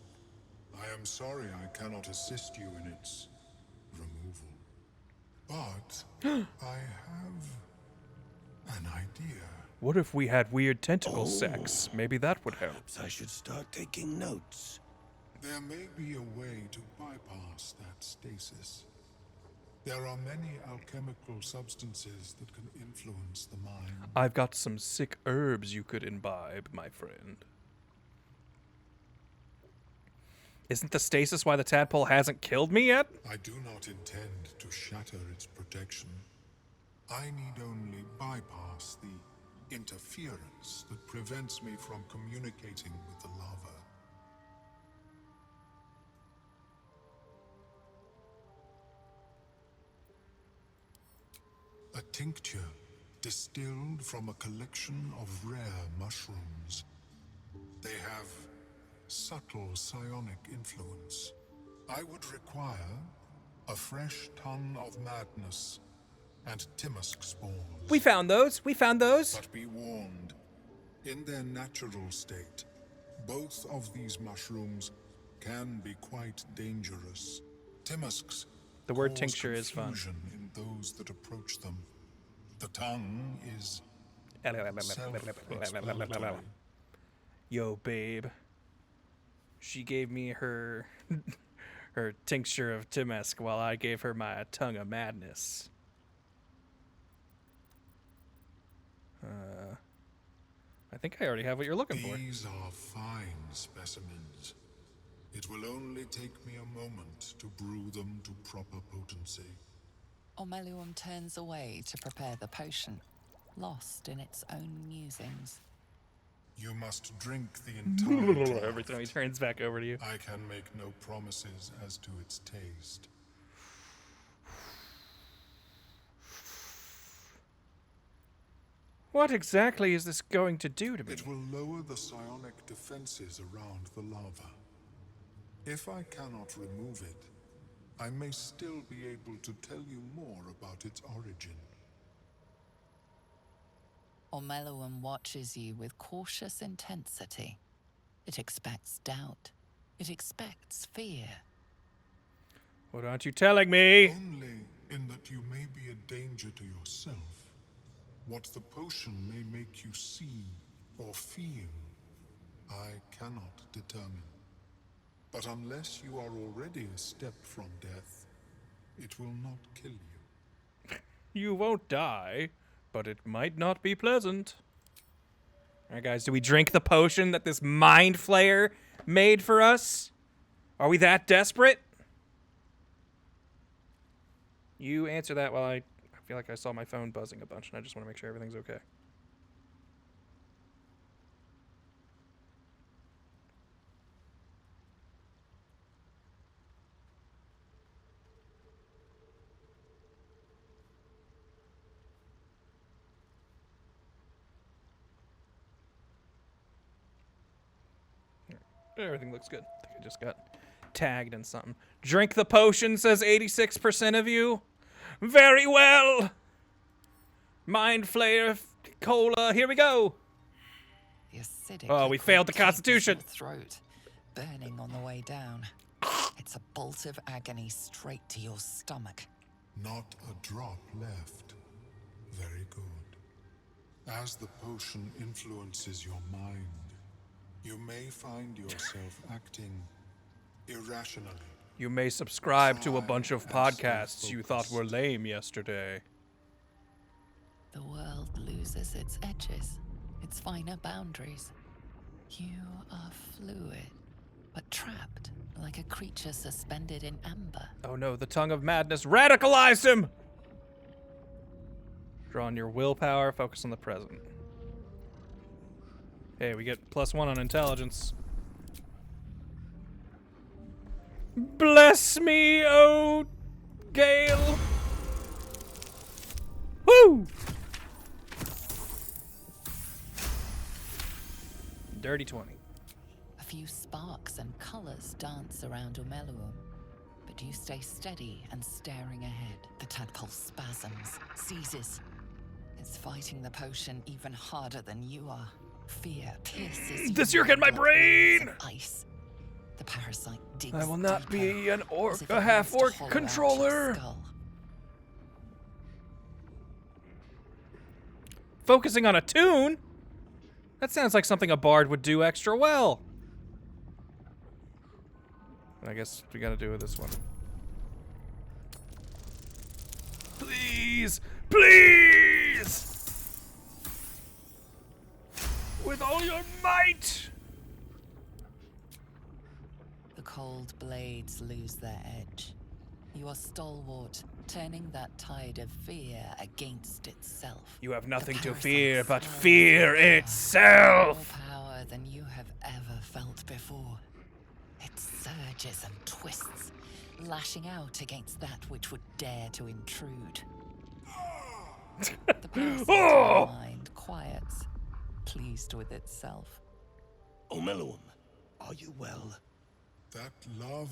I am sorry I cannot assist you in its removal. But I have an idea. What if we had weird tentacle sex? Maybe that would help. Perhaps I should start taking notes. There may be a way to bypass that stasis. There are many alchemical substances that can influence the mind. I've got some sick herbs you could imbibe, my friend. Isn't the stasis why the tadpole hasn't killed me yet? I do not intend to shatter its protection. I need only bypass the interference that prevents me from communicating with the lava. A tincture distilled from a collection of rare mushrooms. They have subtle psionic influence. I would require a fresh ton of madness and Timisk spores. We found those. We found those. But be warned, in their natural state, both of these mushrooms can be quite dangerous. Timisks The word cause tincture is fun. confusion in those that approach them. The tongue is self-explanatory. Yo, babe. She gave me her her tincture of Timesk while I gave her my tongue of madness. I think I already have what you're looking for. These are fine specimens. It will only take me a moment to brew them to proper potency. Omeluum turns away to prepare the potion, lost in its own musings. You must drink the entire draught. Every time he turns back over to you. I can make no promises as to its taste. What exactly is this going to do to me? It will lower the psionic defenses around the lava. If I cannot remove it, I may still be able to tell you more about its origin. Omeluum watches you with cautious intensity. It expects doubt. It expects fear. What aren't you telling me? Only in that you may be a danger to yourself. What the potion may make you see or feel, I cannot determine. But unless you are already a step from death, it will not kill you. You won't die, but it might not be pleasant. All right, guys, do we drink the potion that this mind flayer made for us? Are we that desperate? You answer that while I feel like I saw my phone buzzing a bunch, and I just want to make sure everything's okay. Everything looks good. I think I just got tagged in something. Drink the potion, says 86% of you. Very well. Mind Flayer Cola, here we go. The acidic Oh, we liquid failed the tightens Constitution. your throat, burning on the way down. It's a bolt of agony straight to your stomach. Not a drop left. Very good. As the potion influences your mind, you may find yourself acting irrationally. You may subscribe to a bunch of podcasts you thought were lame yesterday. The world loses its edges, its finer boundaries. You are fluid, but trapped like a creature suspended in amber. Oh no, the tongue of madness radicalized him! Draw on your willpower, focus on the present. Hey, we get +1 on intelligence. Bless me, oh Gale! Woo! Dirty 20. A few sparks and colors dance around Omeluum, but you stay steady and staring ahead. The tadpole spasms, seizes. It's fighting the potion even harder than you are. Fear pierces This you you're in my like waves brain! of ice. The parasite digs I will not deeper, be an orc, as if a it half-orc wants to hollow out your controller. skull. Focusing on a tune? That sounds like something a bard would do extra well. I guess we gotta do with this one. Please! Please! With all your might! The cold blades lose their edge. You are stalwart, turning that tide of fear against itself. You have nothing The to parasite fear but swells fear with power, itself! more power than you have ever felt before. It surges and twists, lashing out against that which would dare to intrude. The parasite in your mind quiets, pleased with itself. Omeluum, are you well? That lava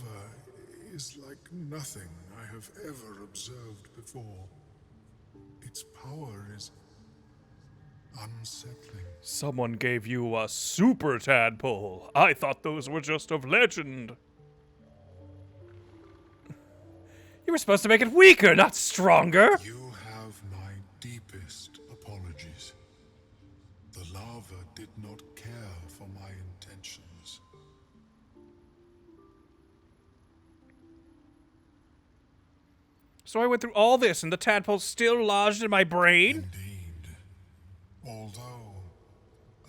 is like nothing I have ever observed before. Its power is unsettling. Someone gave you a super tadpole. I thought those were just of legend. You were supposed to make it weaker, not stronger. You have my deepest apologies. The lava did not care for my intentions. So I went through all this and the tadpole's still lodged in my brain? Indeed. Although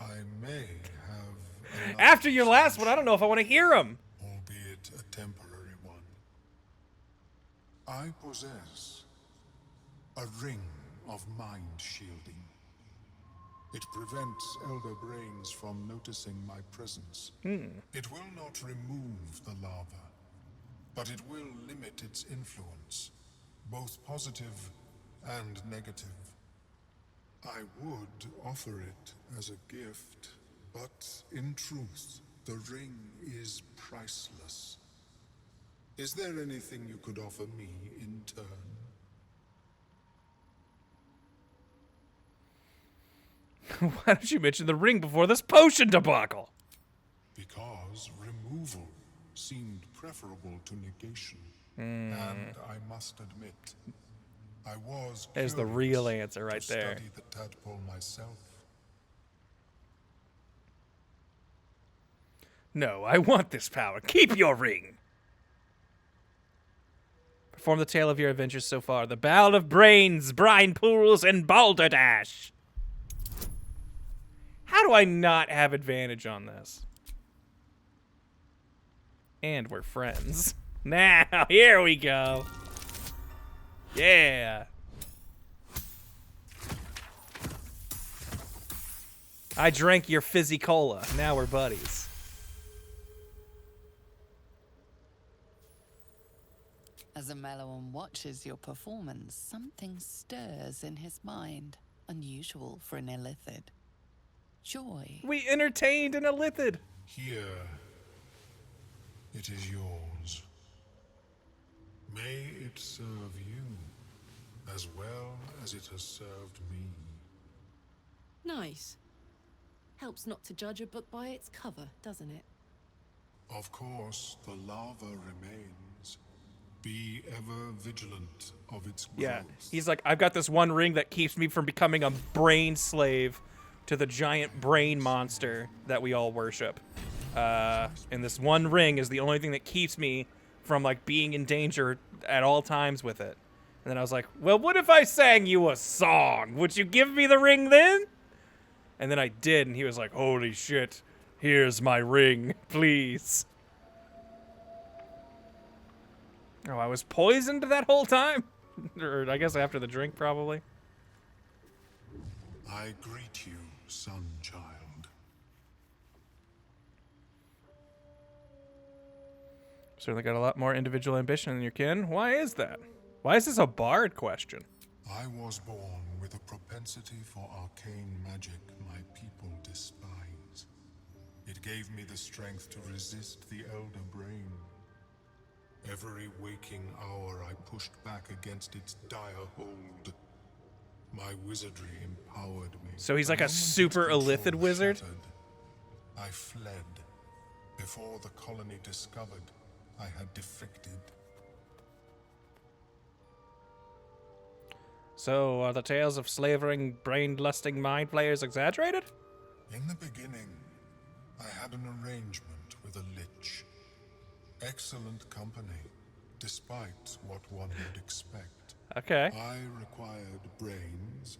I may have another After your last one, I don't know if I want to hear him. albeit a temporary one. I possess a ring of mind shielding. It prevents elder brains from noticing my presence. It will not remove the lava, but it will limit its influence, both positive and negative. I would offer it as a gift, but in truth, the ring is priceless. Is there anything you could offer me in turn? Why don't you mention the ring before this potion debacle? Because removal seemed preferable to negation. And I must admit, I was There's the curious real answer right to there. study the tadpole myself. No, I want this power. Keep your ring. Perform the tale of your adventures so far. The Battle of Brains, Brine Pools, and Balderdash. How do I not have advantage on this? And we're friends. Now, here we go. Yeah. I drank your fizzy cola. Now we're buddies. As Omeluum watches your performance, something stirs in his mind, unusual for an illithid. Joy. We entertained an illithid. Here, It is yours. May it serve you as well as it has served me. Nice. Helps not to judge a book by its cover, doesn't it? Of course, the lava remains. Be ever vigilant of its growth. Yeah, he's like, I've got this one ring that keeps me from becoming a brain slave to the giant brain monster that we all worship. And this one ring is the only thing that keeps me from, like, being in danger at all times with it. And then I was like, well, what if I sang you a song? Would you give me the ring then? And then I did, and he was like, holy shit, here's my ring, please. Oh, I was poisoned that whole time? Or I guess after the drink, probably. I greet you, son child. Certainly got a lot more individual ambition than your kin. Why is that? Why is this a bard question? I was born with a propensity for arcane magic my people despise. It gave me the strength to resist the Elder Brain. Every waking hour I pushed back against its dire hold. My wizardry empowered me. So he's like a super illithid wizard? Shattered, I fled. Before the colony discovered I had defected. So are the tales of slavering, brain-lusting mind players exaggerated? In the beginning, I had an arrangement with a lich. Excellent company, despite what one would expect. Okay. I required brains.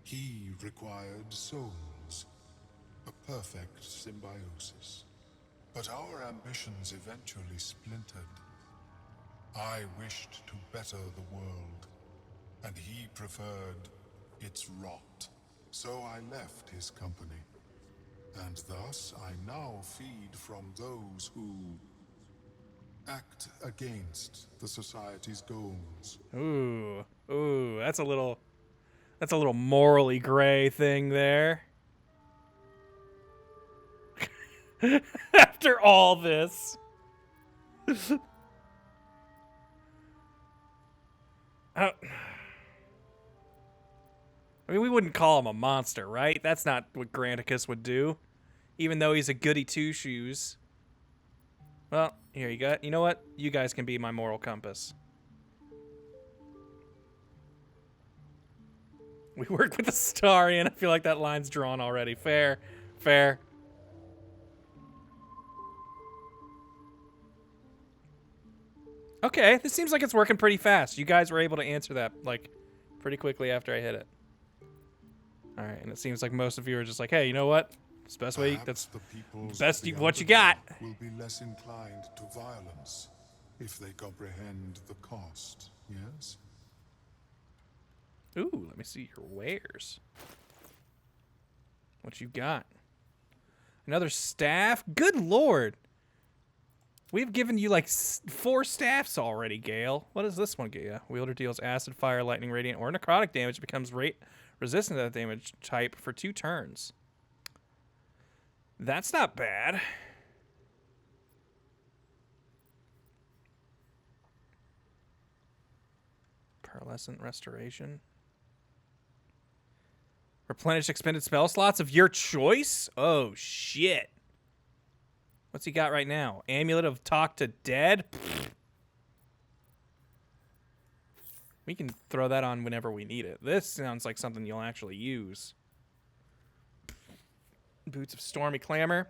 He required souls. A perfect symbiosis. But our ambitions eventually splintered. I wished to better the world, and he preferred its rot. So I left his company. And thus I now feed from those who act against the society's goals. Ooh, that's a little morally gray thing there. After all this. I mean, we wouldn't call him a monster, right? That's not what Granticus would do. Even though he's a goody two-shoes. Well, here you go. You know what? You guys can be my moral compass. We work with the Starian. I feel like that line's drawn already. Fair. Fair. Okay, this seems like it's working pretty fast. You guys were able to answer that, like, pretty quickly after I hit it. Alright, and it seems like most of you are just like, hey, you know what? It's the best way. That's the best what you got. Will be less inclined to violence if they comprehend the cost. Yes. Ooh, let me see your wares. What you got? Another staff? Good lord. We've given you like 4 staffs already, Gale. What does this one get you? Wielder deals acid, fire, lightning, radiant, or necrotic damage. It becomes resistant to that damage type for 2 turns. That's not bad. Pearlescent restoration. Replenish expended spell slots of your choice? Oh, shit. What's he got right now? Amulet of Talk to Dead? We can throw that on whenever we need it. This sounds like something you'll actually use. Boots of Stormy Clamor.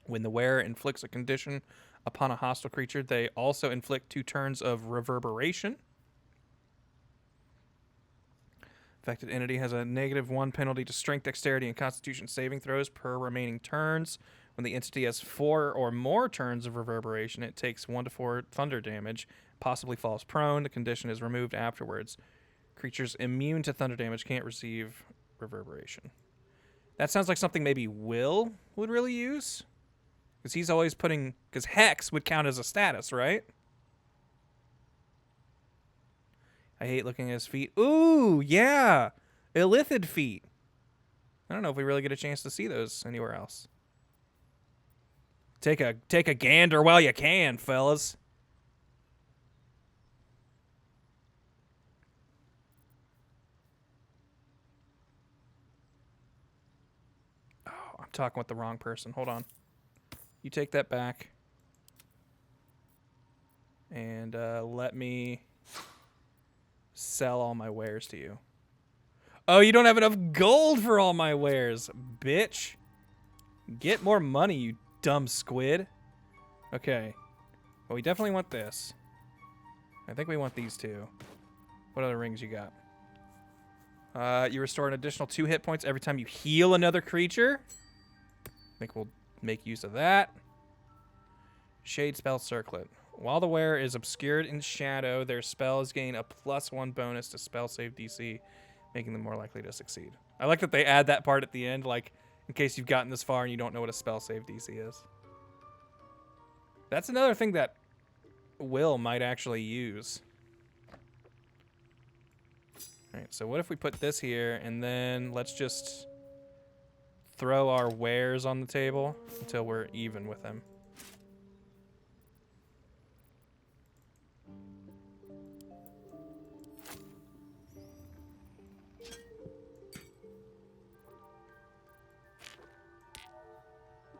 When the wearer inflicts a condition upon a hostile creature, they also inflict 2 turns of reverberation. Affected entity has a -1 penalty to strength, dexterity, and constitution saving throws per remaining turns. When the entity has 4 or more turns of reverberation, it takes 1 to 4 thunder damage, possibly falls prone. The condition is removed afterwards. Creatures immune to thunder damage can't receive reverberation. That sounds like something maybe Will would really use. Because he's always putting... Because Hex would count as a status, right? I hate looking at his feet. Ooh, yeah! Illithid feet. I don't know if we really get a chance to see those anywhere else. Take a gander while you can, fellas. Oh, I'm talking with the wrong person. Hold on. You take that back. And let me sell all my wares to you. Oh, you don't have enough gold for all my wares, bitch. Get more money, you dumb squid. Okay. Well, we definitely want this. I think we want these two. What other rings you got? You restore an additional 2 hit points every time you heal another creature. I think we'll make use of that. Shade Spell Circlet. While the wearer is obscured in shadow, their spells gain a +1 bonus to spell save DC, making them more likely to succeed. I like that they add that part at the end, like, in case you've gotten this far and you don't know what a spell save DC is. That's another thing that Will might actually use. Alright, so what if we put this here, and then let's just throw our wares on the table until we're even with them.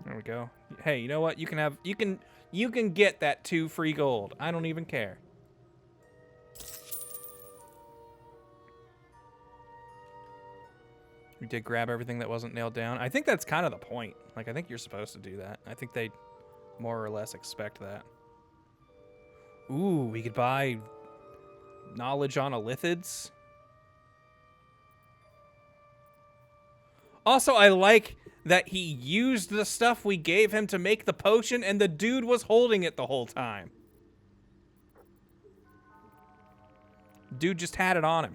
There we go. Hey, you know what? You can get that 2 free gold. I don't even care. We did grab everything that wasn't nailed down. I think that's kind of the point. Like, I think you're supposed to do that. I think they more or less expect that. Ooh, we could buy knowledge on Elithids. Also, I like that he used the stuff we gave him to make the potion, and the dude was holding it the whole time. Dude just had it on him.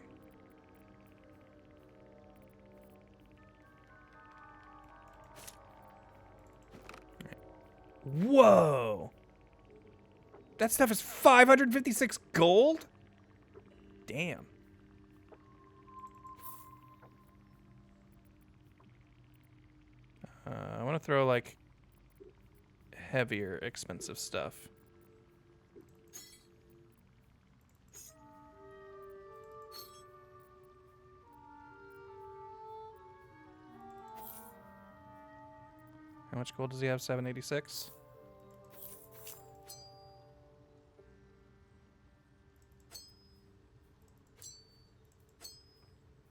Whoa! That stuff is 556 gold? Damn. I want to throw, like, heavier, expensive stuff. How much gold does he have? 786?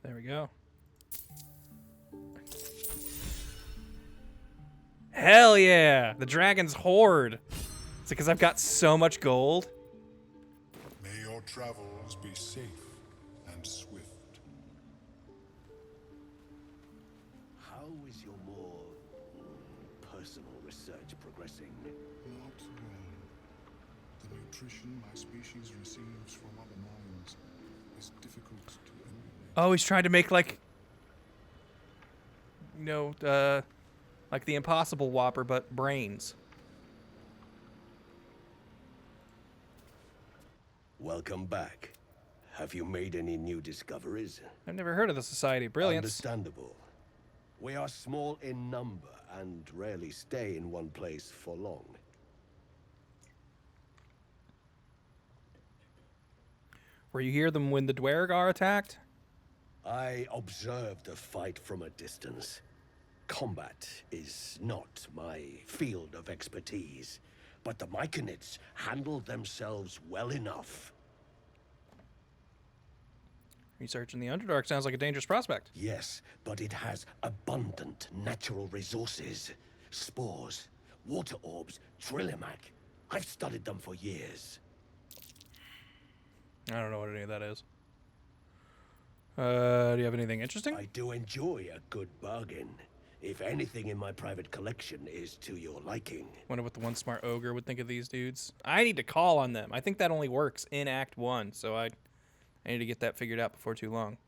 There we go. Hell yeah! The dragon's horde. It's because I've got so much gold. May your travels be safe and swift. How is your more personal research progressing? Not well. The nutrition my species receives from other minds is difficult to emulate. Oh, he's trying to make, like, you know, like the Impossible Whopper, but brains. Welcome back. Have you made any new discoveries? I've never heard of the Society of Brilliance. Understandable. We are small in number and rarely stay in one place for long. Were you hear them when the Dwergar attacked? I observed the fight from a distance. Combat is not my field of expertise, but the Myconids handled themselves well enough. Researching the Underdark sounds like a dangerous prospect. Yes, but it has abundant natural resources. Spores, water orbs, Trillimac. I've studied them for years. I don't know what any of that is. Do you have anything interesting? I do enjoy a good bargain. If anything in my private collection is to your liking. Wonder what the one smart ogre would think of these dudes. I need to call on them. I think that only works in Act 1, so I need to get that figured out before too long.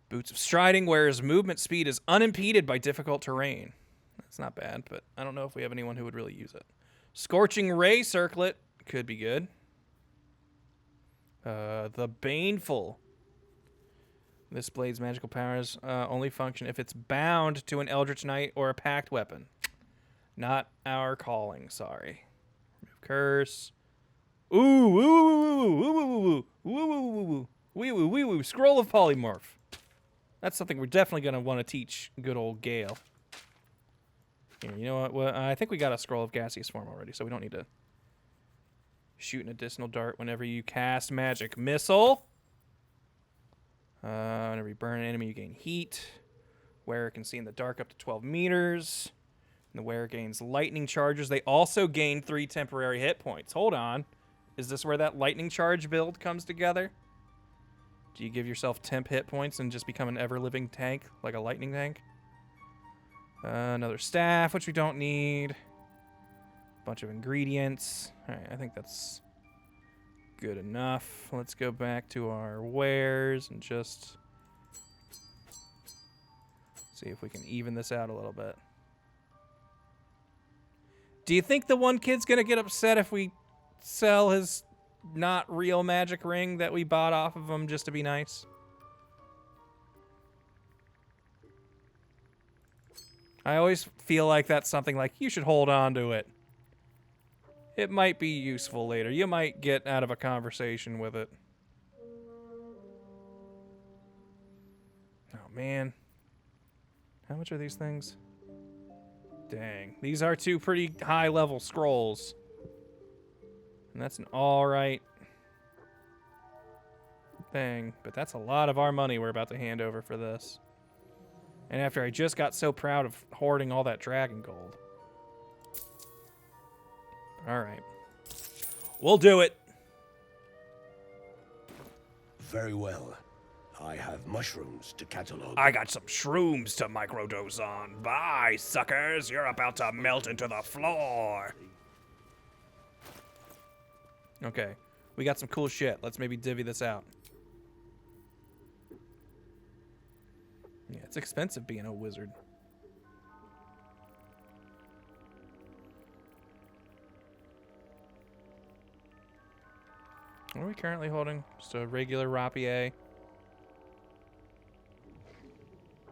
Boots of Striding, whereas movement speed is unimpeded by difficult terrain. That's not bad, but I don't know if we have anyone who would really use it. Scorching Ray Circlet could be good. The Baneful. This blade's magical powers only function if it's bound to an Eldritch Knight or a packed weapon. Not our calling, sorry. Remove curse. Ooh, ooh, ooh, ooh, ooh, ooh, ooh, ooh, ooh, ooh, ooh, scroll of polymorph. That's something we're definitely going to want to teach good old Gale. Here, you know what? Well, I think we got a scroll of gaseous form already, so we don't need to shoot an additional dart whenever you cast magic missile. Whenever you burn an enemy, you gain heat. Wearer can see in the dark up to 12 meters. And the wearer gains lightning charges. They also gain 3 temporary hit points. Hold on. Is this where that lightning charge build comes together? Do you give yourself temp hit points and just become an ever-living tank, like a lightning tank? Another staff, which we don't need. Bunch of ingredients. All right, I think that's good enough. Let's go back to our wares and just see if we can even this out a little bit. Do you think the one kid's gonna get upset if we sell his not real magic ring that we bought off of him just to be nice? I always feel like that's something like, you should hold on to it. It might be useful later. You might get out of a conversation with it. Oh, man. How much are these things? Dang. These are 2 pretty high-level scrolls. And that's an alright thing. But that's a lot of our money we're about to hand over for this. And after I just got so proud of hoarding all that dragon gold. Alright. We'll do it. Very well. I have mushrooms to catalog. I got some shrooms to microdose on. Bye, suckers. You're about to melt into the floor. Okay. We got some cool shit. Let's maybe divvy this out. Yeah, it's expensive being a wizard. What are we currently holding? Just a regular rapier.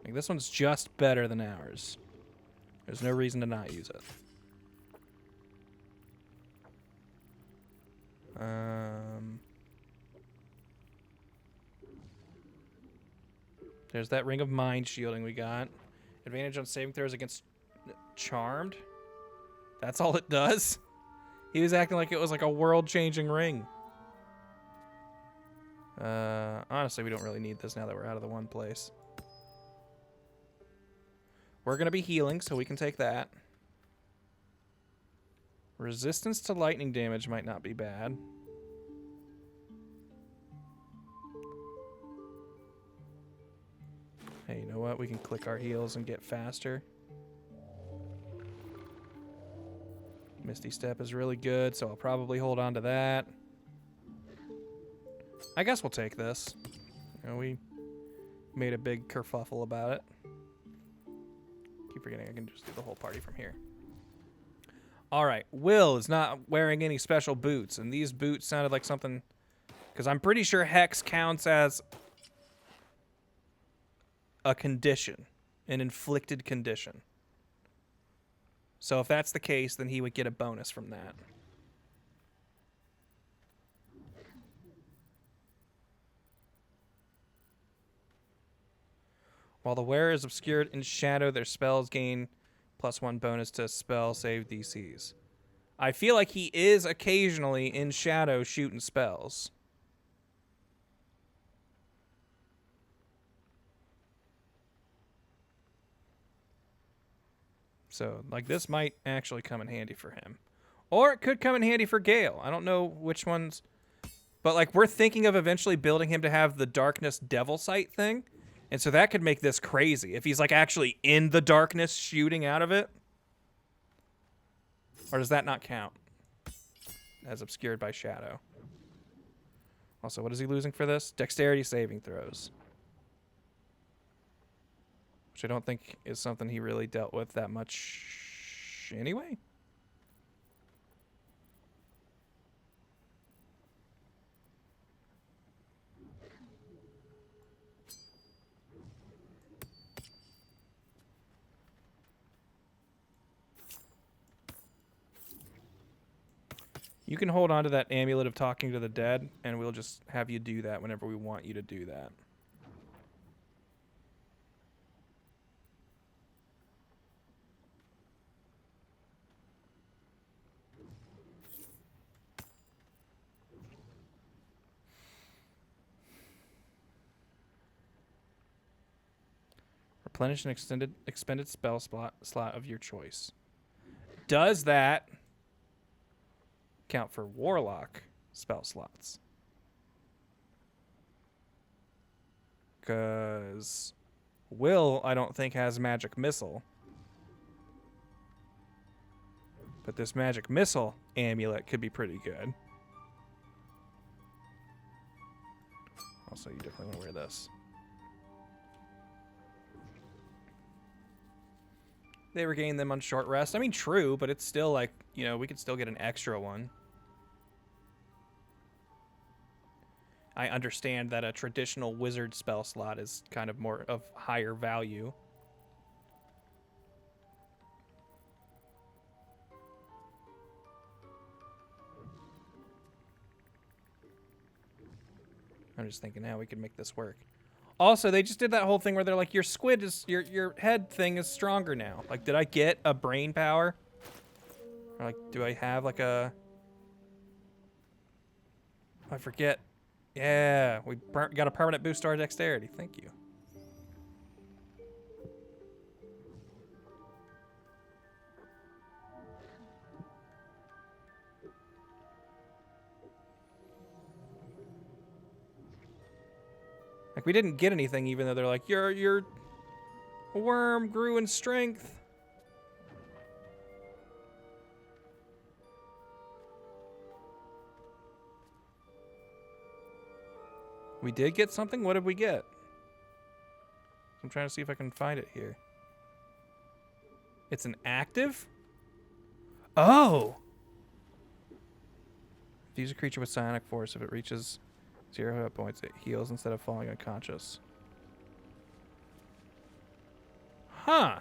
Like, this one's just better than ours. There's no reason to not use it. There's that ring of mind shielding we got. Advantage on saving throws against charmed. That's all it does? He was acting like it was like a world-changing ring. Honestly, we don't really need this now that we're out of the one place. We're going to be healing, so we can take that. Resistance to lightning damage might not be bad. Hey, you know what? We can click our heals and get faster. Misty Step is really good, so I'll probably hold on to that. I guess we'll take this. You know, we made a big kerfuffle about it. Keep forgetting I can just do the whole party from here. Alright, Will is not wearing any special boots, and these boots sounded like something... Because I'm pretty sure Hex counts as a condition, an inflicted condition. So if that's the case, then he would get a bonus from that. While the wearer is obscured in shadow, their spells gain +1 bonus to spell save DCs. I feel like he is occasionally in shadow shooting spells. So, like, this might actually come in handy for him. Or it could come in handy for Gale. I don't know which ones. But, like, we're thinking of eventually building him to have the Darkness Devil Sight thing. And so that could make this crazy. If he's, like, actually in the darkness shooting out of it. Or does that not count? As obscured by shadow. Also, what is he losing for this? Dexterity saving throws. Which I don't think is something he really dealt with that much anyway. You can hold on to that amulet of talking to the dead, and we'll just have you do that whenever we want you to do that. Replenish an expended spell slot of your choice. Does that count for Warlock spell slots? Because Will, I don't think, has Magic Missile. But this Magic Missile amulet could be pretty good. Also, you definitely want to wear this. They regain them on short rest. I mean, true, but it's still like, you know, we could still get an extra one. I understand that a traditional wizard spell slot is kind of more of higher value. I'm just thinking how we could make this work. Also, they just did that whole thing where they're like, your squid is, your head thing is stronger now. Like, did I get a brain power? Or like, do I have like a... I forget. Yeah, we got a permanent boost to our dexterity. Thank you. Like, we didn't get anything even though they're like, your worm grew in strength. We did get something? What did we get? I'm trying to see if I can find it here. It's an active? Oh! Use a creature with psionic force. If it reaches 0 hit points, it heals instead of falling unconscious. Huh.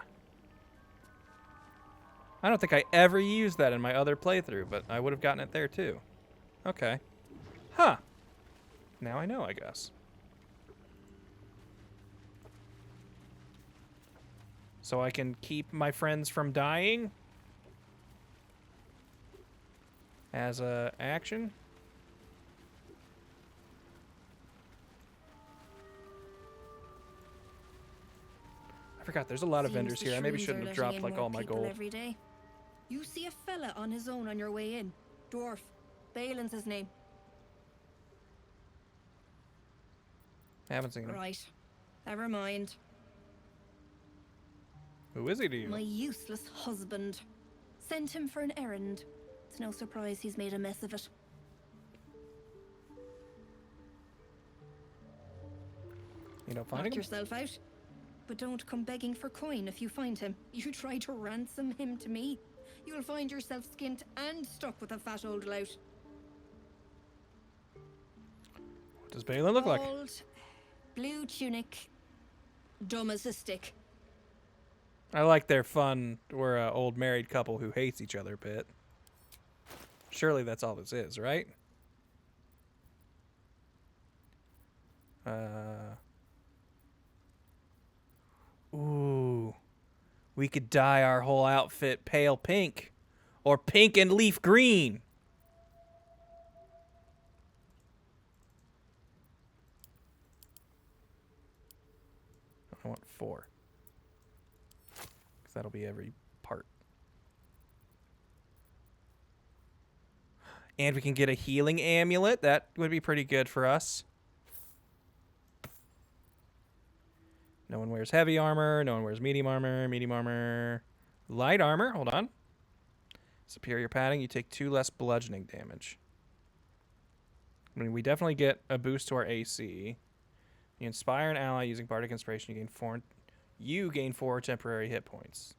I don't think I ever used that in my other playthrough, but I would have gotten it there too. Okay. Huh. Now I know, I guess. So I can keep my friends from dying as a action. I forgot there's a lot of vendors here. I maybe shouldn't have dropped like all my gold. Every day. You see a fella on his own on your way in. Dwarf. Balin's his name. I haven't seen him. Right. Never mind. Who is he to you? My useless husband. Sent him for an errand. It's no surprise he's made a mess of it. You don't find him? Knock yourself out. But don't come begging for coin if you find him. You try to ransom him to me, you'll find yourself skint and stuck with a fat old lout. What does Balin look like? Old, blue tunic, dumb as a stick. I like their fun. We're an old married couple who hates each other bit. Surely that's all this is, right? Ooh. We could dye our whole outfit pale pink. Or pink and leaf green. I want 4. Because that'll be every part. And we can get a healing amulet. That would be pretty good for us. No one wears heavy armor. No one wears medium armor. Medium armor. Light armor. Hold on. Superior padding. You take 2 less bludgeoning damage. I mean, we definitely get a boost to our AC. You inspire an ally using Bardic Inspiration. You gain 4 temporary hit points.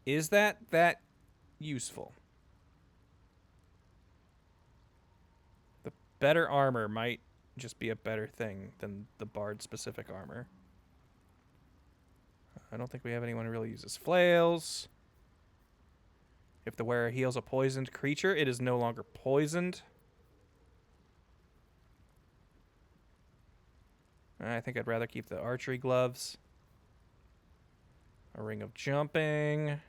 Is that useful? The better armor might just be a better thing than the bard specific armor. I don't think we have anyone who really uses flails. If the wearer heals a poisoned creature, it is no longer poisoned. I think I'd rather keep the archery gloves. A ring of jumping.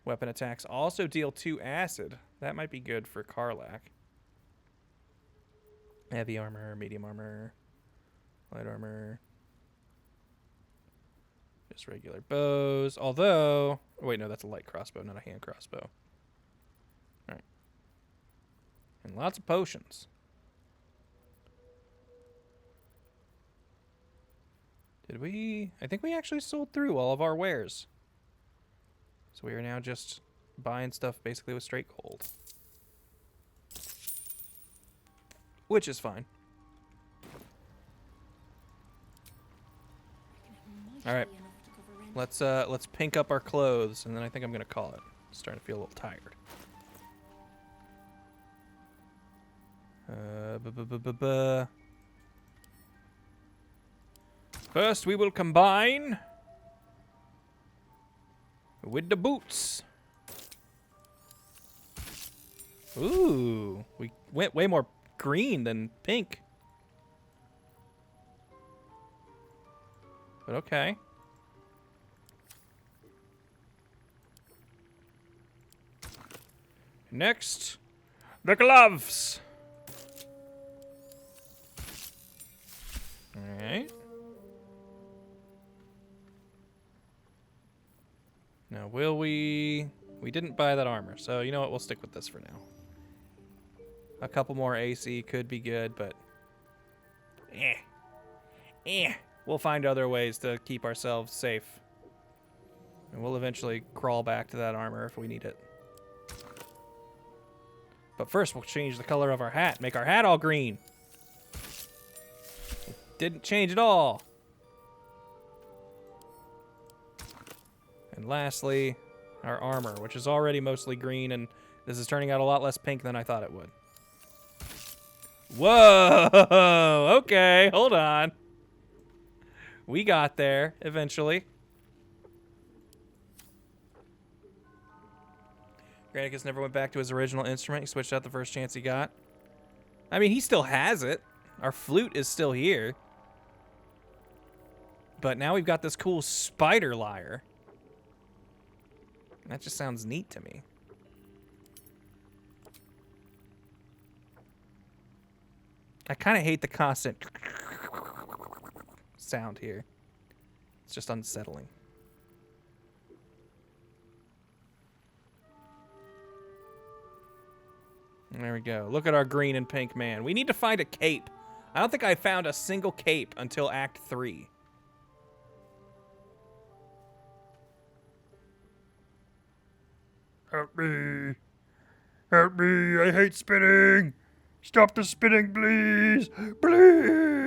Weapon attacks also deal 2 acid. That might be good for Karlach. Heavy armor, medium armor, light armor. Just regular bows. Although, wait, no, that's a light crossbow, not a hand crossbow. Alright. And lots of potions. Did we? I think we actually sold through all of our wares. So we are now just buying stuff basically with straight gold. Which is fine. Alright. Let's pink up our clothes, and then I think I'm gonna call it. Starting to feel a little tired. First, we will combine with the boots. Ooh, we went way more green than pink. But okay. Next, the gloves. All right. Now, will we... We didn't buy that armor, so you know what? We'll stick with this for now. A couple more AC could be good, but... We'll find other ways to keep ourselves safe. And we'll eventually crawl back to that armor if we need it. But first, we'll change the color of our hat. Make our hat all green. It didn't change at all. And lastly, our armor, which is already mostly green, and this is turning out a lot less pink than I thought it would. Whoa! Okay, hold on. We got there, eventually. Granticus never went back to his original instrument. He switched out the first chance he got. I mean, he still has it. Our flute is still here. But now we've got this cool spider lyre. That just sounds neat to me. I kind of hate the constant sound here. It's just unsettling. There we go. Look at our green and pink man. We need to find a cape. I don't think I found a single cape until Act 3. Help me. Help me. I hate spinning. Stop the spinning, please. Please.